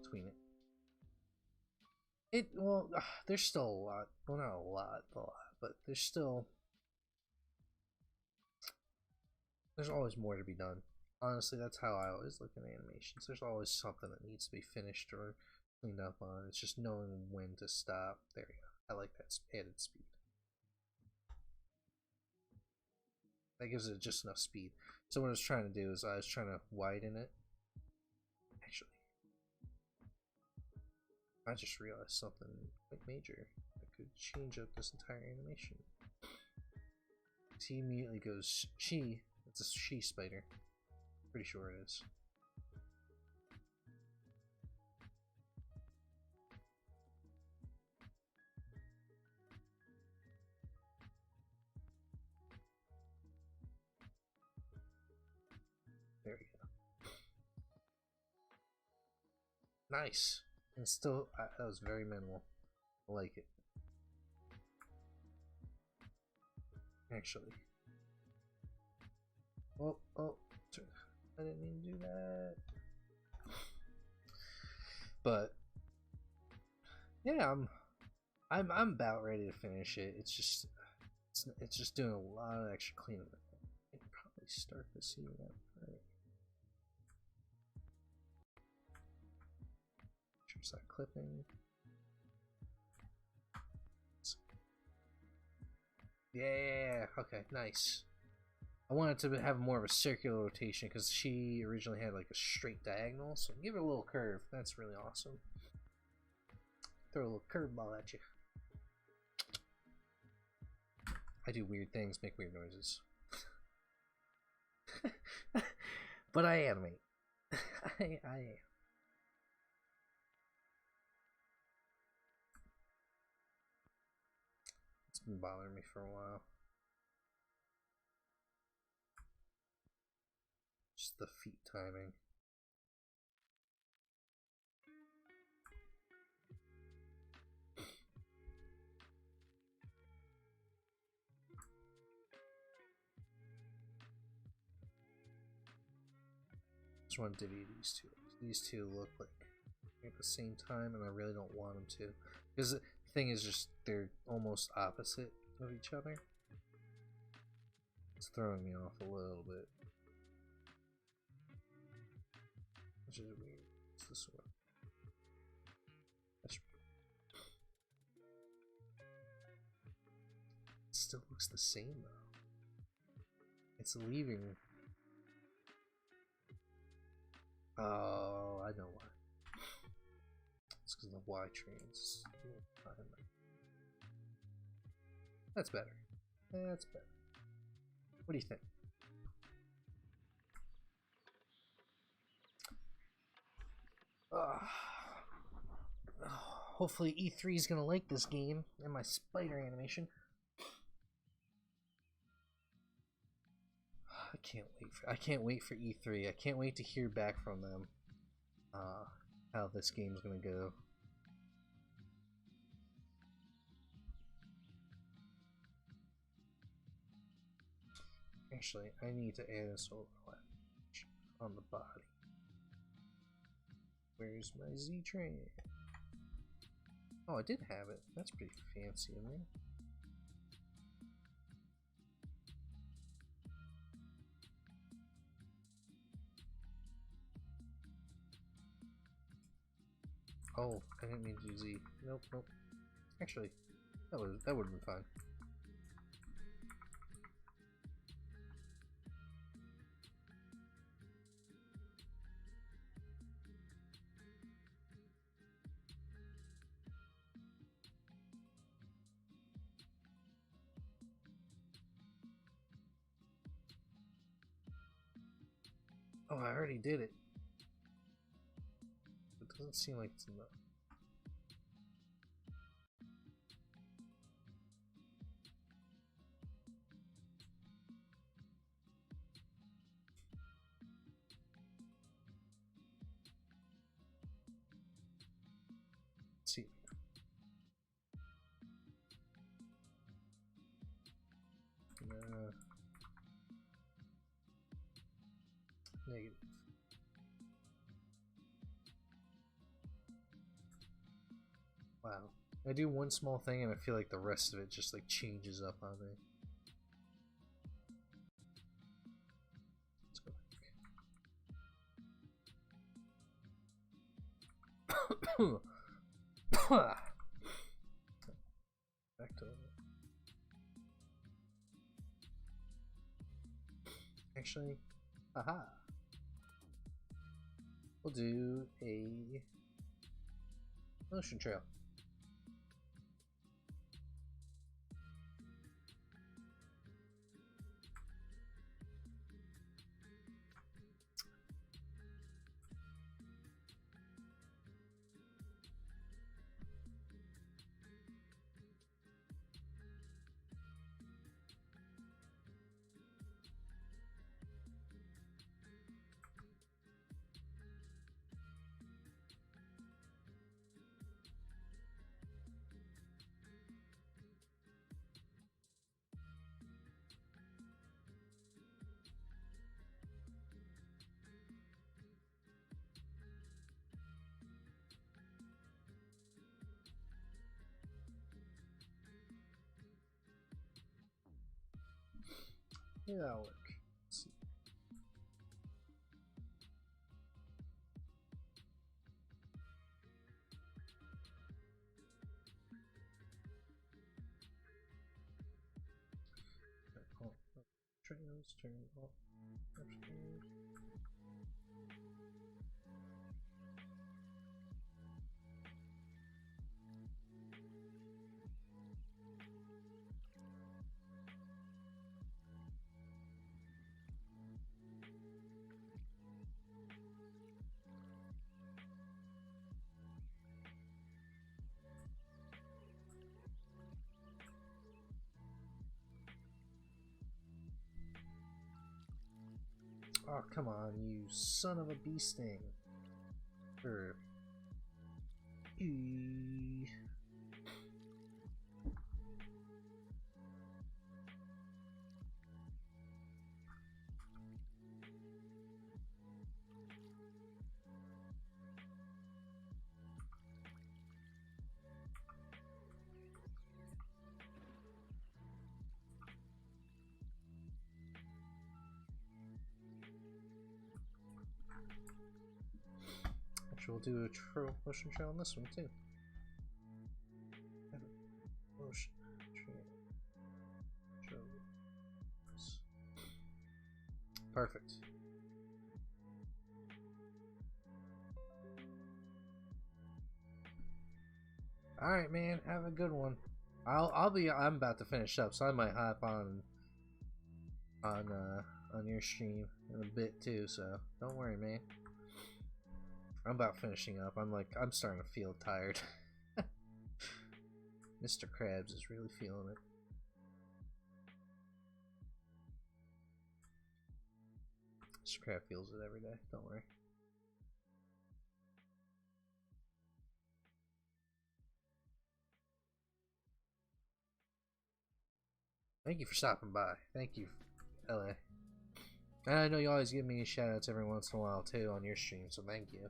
B: Between it. Well, there's still a lot. Well, not a lot, but there's still. There's always more to be done. Honestly, that's how I always look at animations. There's always something that needs to be finished or cleaned up on. It's just knowing when to stop. There you go. I like that added speed. That gives it just enough speed. So what I was trying to do is I was trying to widen it. Actually, I just realized something quite major that could change up this entire animation. He immediately goes, she. It's a she spider. Pretty sure it is. Nice. And still, that was very minimal. I like it. Actually. Oh, I didn't mean to do that. But yeah, I'm about ready to finish it. It's just doing a lot of extra cleanup. I can probably start this even up. Right. Start clipping. Yeah. Okay. Nice. I wanted to have more of a circular rotation because she originally had like a straight diagonal, so give it a little curve. That's really awesome. Throw a little curveball at you. I do weird things, make weird noises. But I animate. I am. It's been bothering me for a while. Just the feet timing. Just want to divvy these two. These two look like at the same time, and I really don't want them to. Because the thing is just, they're almost opposite of each other. It's throwing me off a little bit. Which is weird. It's this one. That's... It still looks the same though. It's leaving. Oh, I know why. It's because the Y trains. That's better. That's better. What do you think? Hopefully E3 is gonna like this game and my spider animation. I can't wait for E3. I can't wait to hear back from them. How this game's gonna go. Actually, I need to add a solar flash on the body. Where's my Z train? Oh, I did have it. That's pretty fancy of me. Oh, I didn't mean to do Z. Nope, nope. Actually, that would have been fine. Oh, I already did it. It doesn't seem like it's enough. Let's see. Negative. Wow. I do one small thing and I feel like the rest of it just like changes up on me. Let's go back. Back to actually, aha. We'll do a motion trail. Maybe that'll work. Let's see. Trails, turn off. Upstairs. Oh, come on, you son of a bee sting. Or... We'll do a motion trail on this one too. Motion trail. Perfect. All right, man. Have a good one. I'm about to finish up, so I might hop on your stream in a bit too. So don't worry, man. I'm about finishing up. I'm starting to feel tired. Mr. Krabs is really feeling it. Mr. Krabs feels it every day. Don't worry. Thank you for stopping by. Thank you, LA. And I know you always give me shoutouts every once in a while too on your stream, so thank you.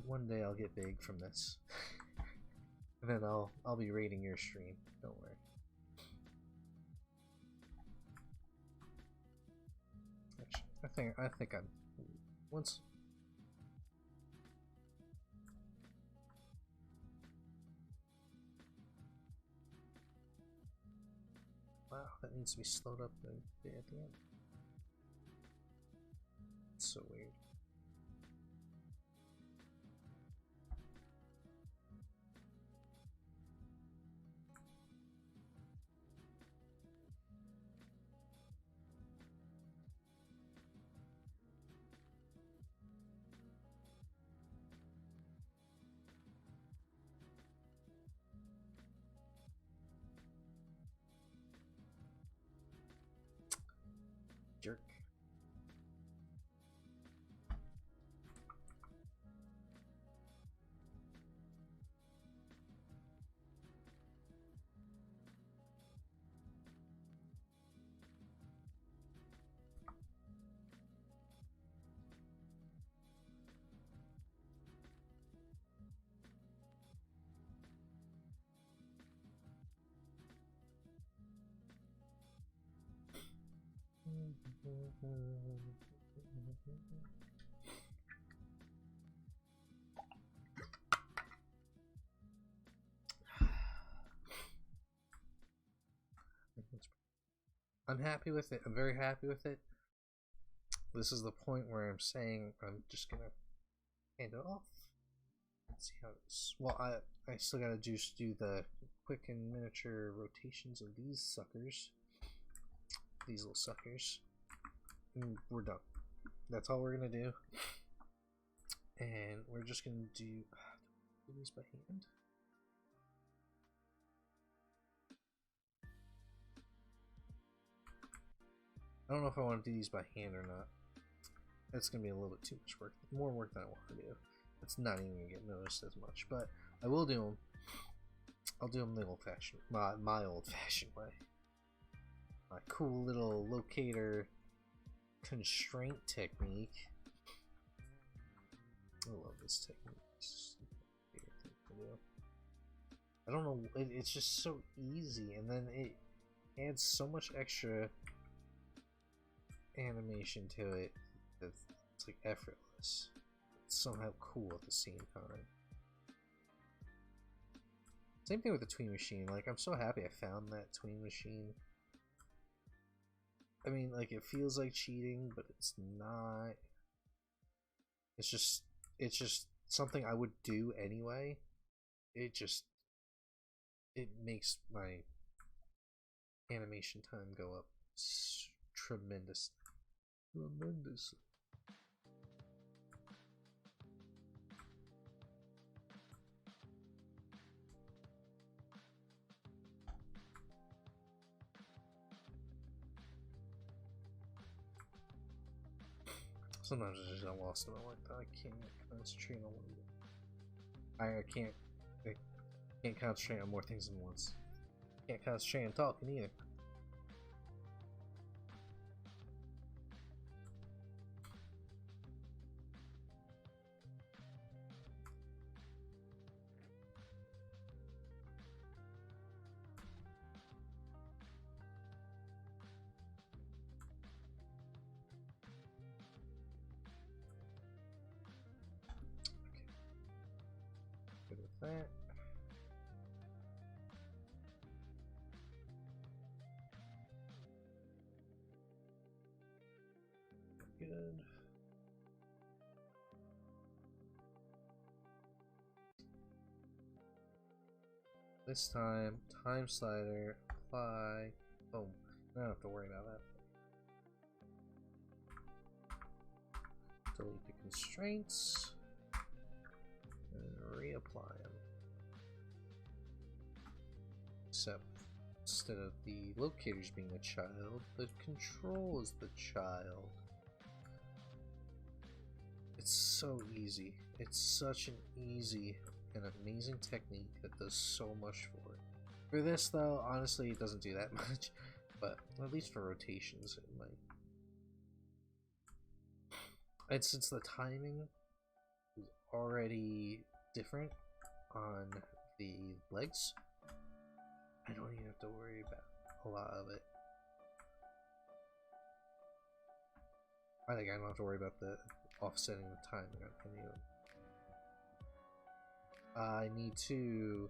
B: One day I'll get big from this, and then I'll be rating your stream. Don't worry. Actually, I think I'm once. Wow, that needs to be slowed up a bit at the end. It's so weird. Jerk. I'm happy with it. I'm very happy with it. This is the point where I'm saying I'm just gonna hand it off. Let's see how it's. Well, I still gotta just do the quick and miniature rotations of these suckers. These little suckers. And we're done. That's all we're gonna do. And we're just gonna do these by hand. I don't know if I want to do these by hand or not. It's going to be a little bit too much work. More work than I want to do. It's not even going to get noticed as much. But I will do them. I'll do them the old-fashioned, my old-fashioned way. My cool little locator constraint technique. I love this technique. It's my favorite thing to do. I don't know. It's just so easy, and then adds so much extra animation to it that it's like effortless. It's somehow cool at the same time. Same thing with the Tween Machine. Like, I'm so happy I found that Tween Machine. I mean, like, it feels like cheating, but it's not. It's just something I would do anyway. It makes my animation time go up tremendously. Tremendously. Sometimes I just get lost in it like that. I can't concentrate on one. I can't concentrate on more things than once. Can't concentrate on talking either. Good with that. Good. This time slider, apply, boom. I don't have to worry about that. Delete the constraints and reapply them. Except instead of the locators being the child, the control is the child. It's so easy. It's such an easy and amazing technique that does so much for it. For this though, honestly it doesn't do that much, but at least for rotations it might. And since the timing is already different on the legs, I don't even have to worry about a lot of it. I think I don't have to worry about the offsetting the timing on any of them. I need to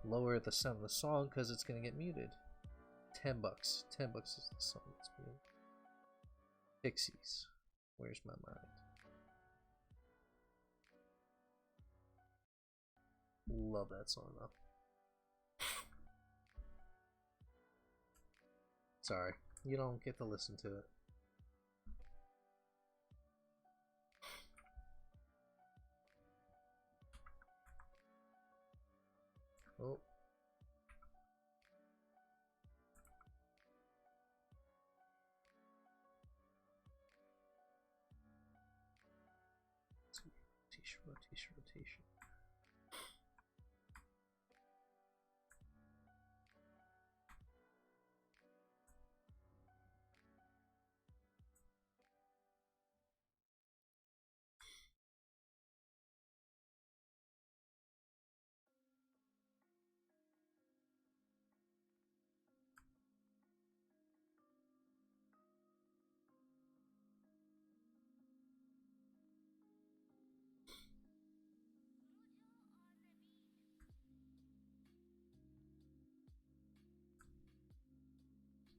B: lower the sound of the song because it's going to get muted. $10. $10 is the song that's muted. Pixies. Where's my mind? Love that song though. Sorry, you don't get to listen to it. Oh. Rotation.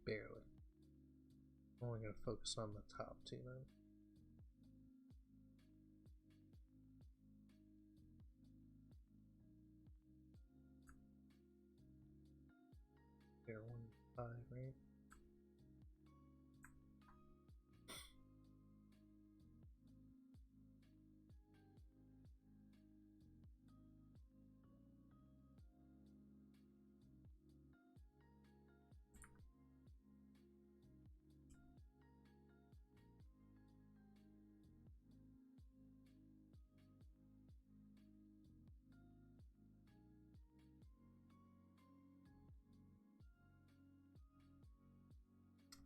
B: Barely. I'm only going to focus on the top two then. There, 1.5, right?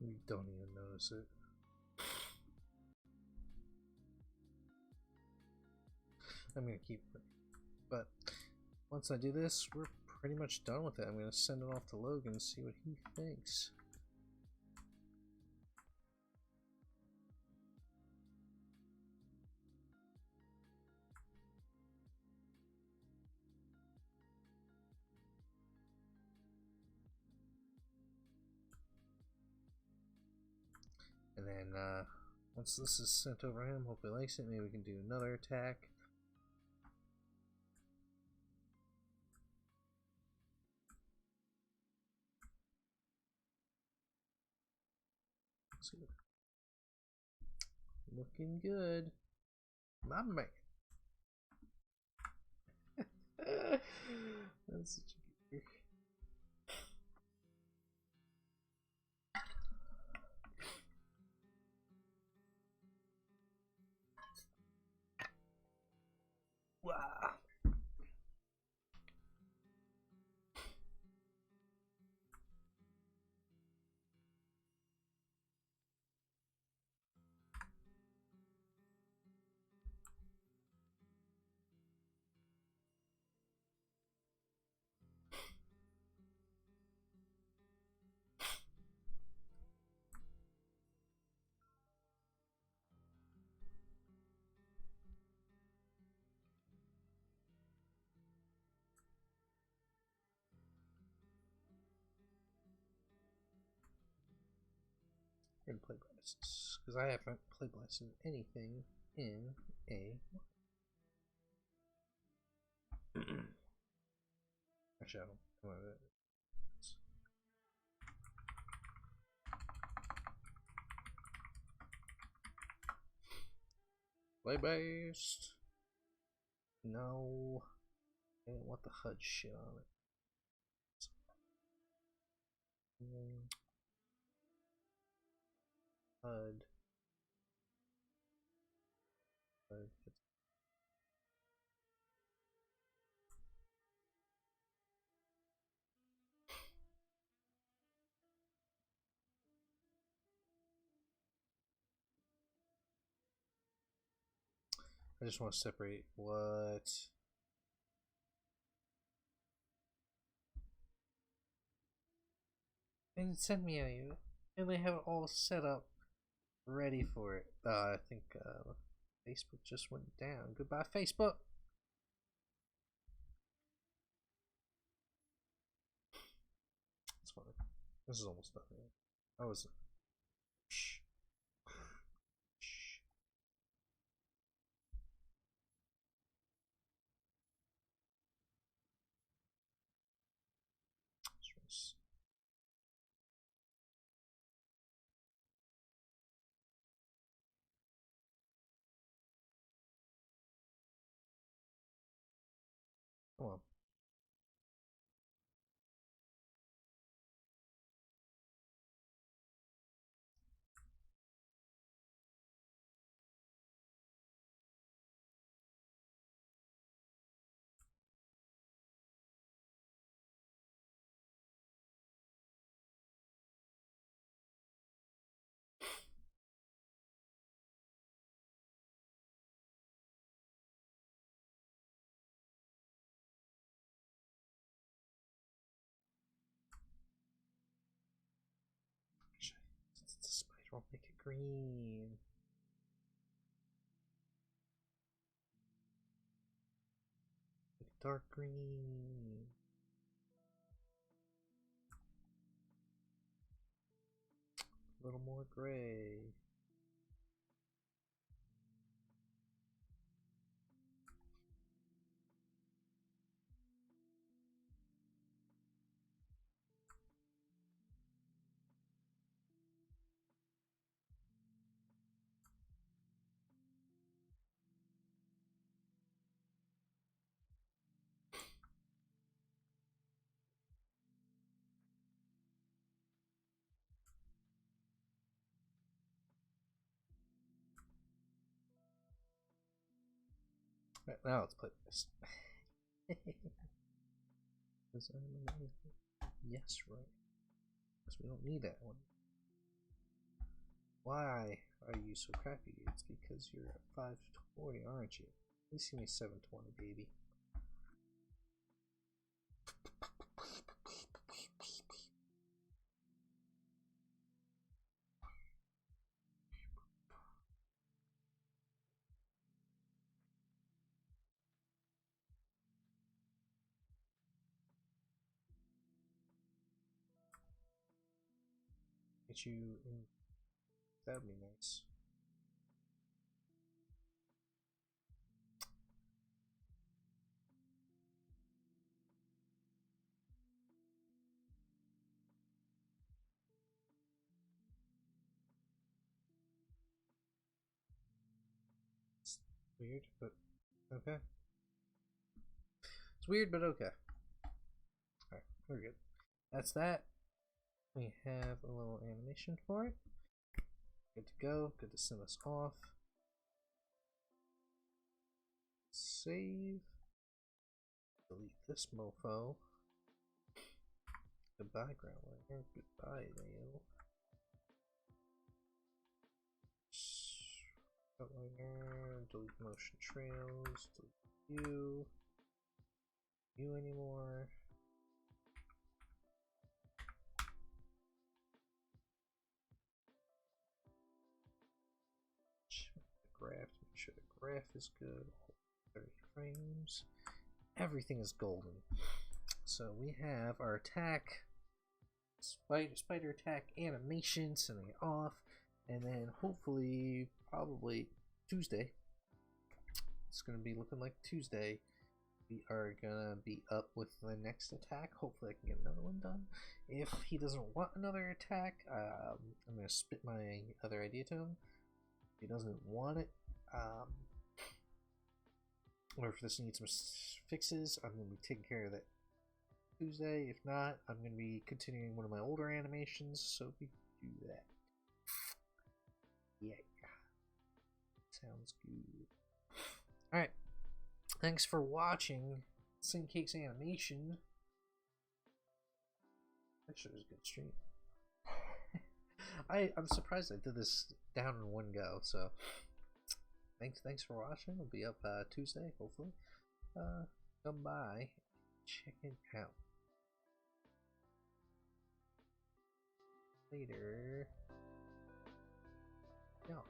B: You don't even notice it. I'm gonna keep it. But once I do this, we're pretty much done with it. I'm gonna send it off to Logan and see what he thinks. fine. Once this is sent over him, hopefully he likes it. Maybe we can do another attack. Let's see. Looking good. My man. That's such a good. Wow. And play blasts, because I haven't play blasted anything in a. Actually, I don't. Play based. No. I didn't want the HUD shit on it. HUD. HUD. I just want to separate what. And send me any, and they have it all set up, ready for it. I think Facebook just went down. Goodbye, Facebook. It's fine. This is almost done. I was. Shh. Shh. Stress. Come on. Since it's a spider, I'll make it green. Make it dark green. A little more gray. Right, now let's play this. Yes, right. Because we don't need that one. Why are you so crappy? It's because you're at 520, aren't you? At least give me 720, baby. Get you in That would be nice. It's weird, but okay. It's weird, but okay. Alright, we're good. That's that. We have a little animation for it. Good to go. Good to send us off. Save. Delete this mofo. Goodbye, Groundliner. Goodbye, Leo. Outliner. Delete motion trails. Delete you. You anymore. Check the graph. Make sure the graph is good. 30 frames. Everything is golden. So we have our attack, spider attack animation, sending it off, and then hopefully, probably Tuesday. It's gonna be looking like Tuesday. We are gonna be up with the next attack. Hopefully, I can get another one done. If he doesn't want another attack, I'm gonna spit my other idea to him. If he doesn't want it, or if this needs some fixes, I'm gonna be taking care of that Tuesday. If not, I'm going to be continuing one of my older animations, so we can do that. Yeah. Sounds good. Alright. Thanks for watching Sincake's animation. Actually, it was a good stream. I'm surprised I did this down in one go, so thanks for watching. We'll be up Tuesday, hopefully. Come by, check it out. Later. Yeah.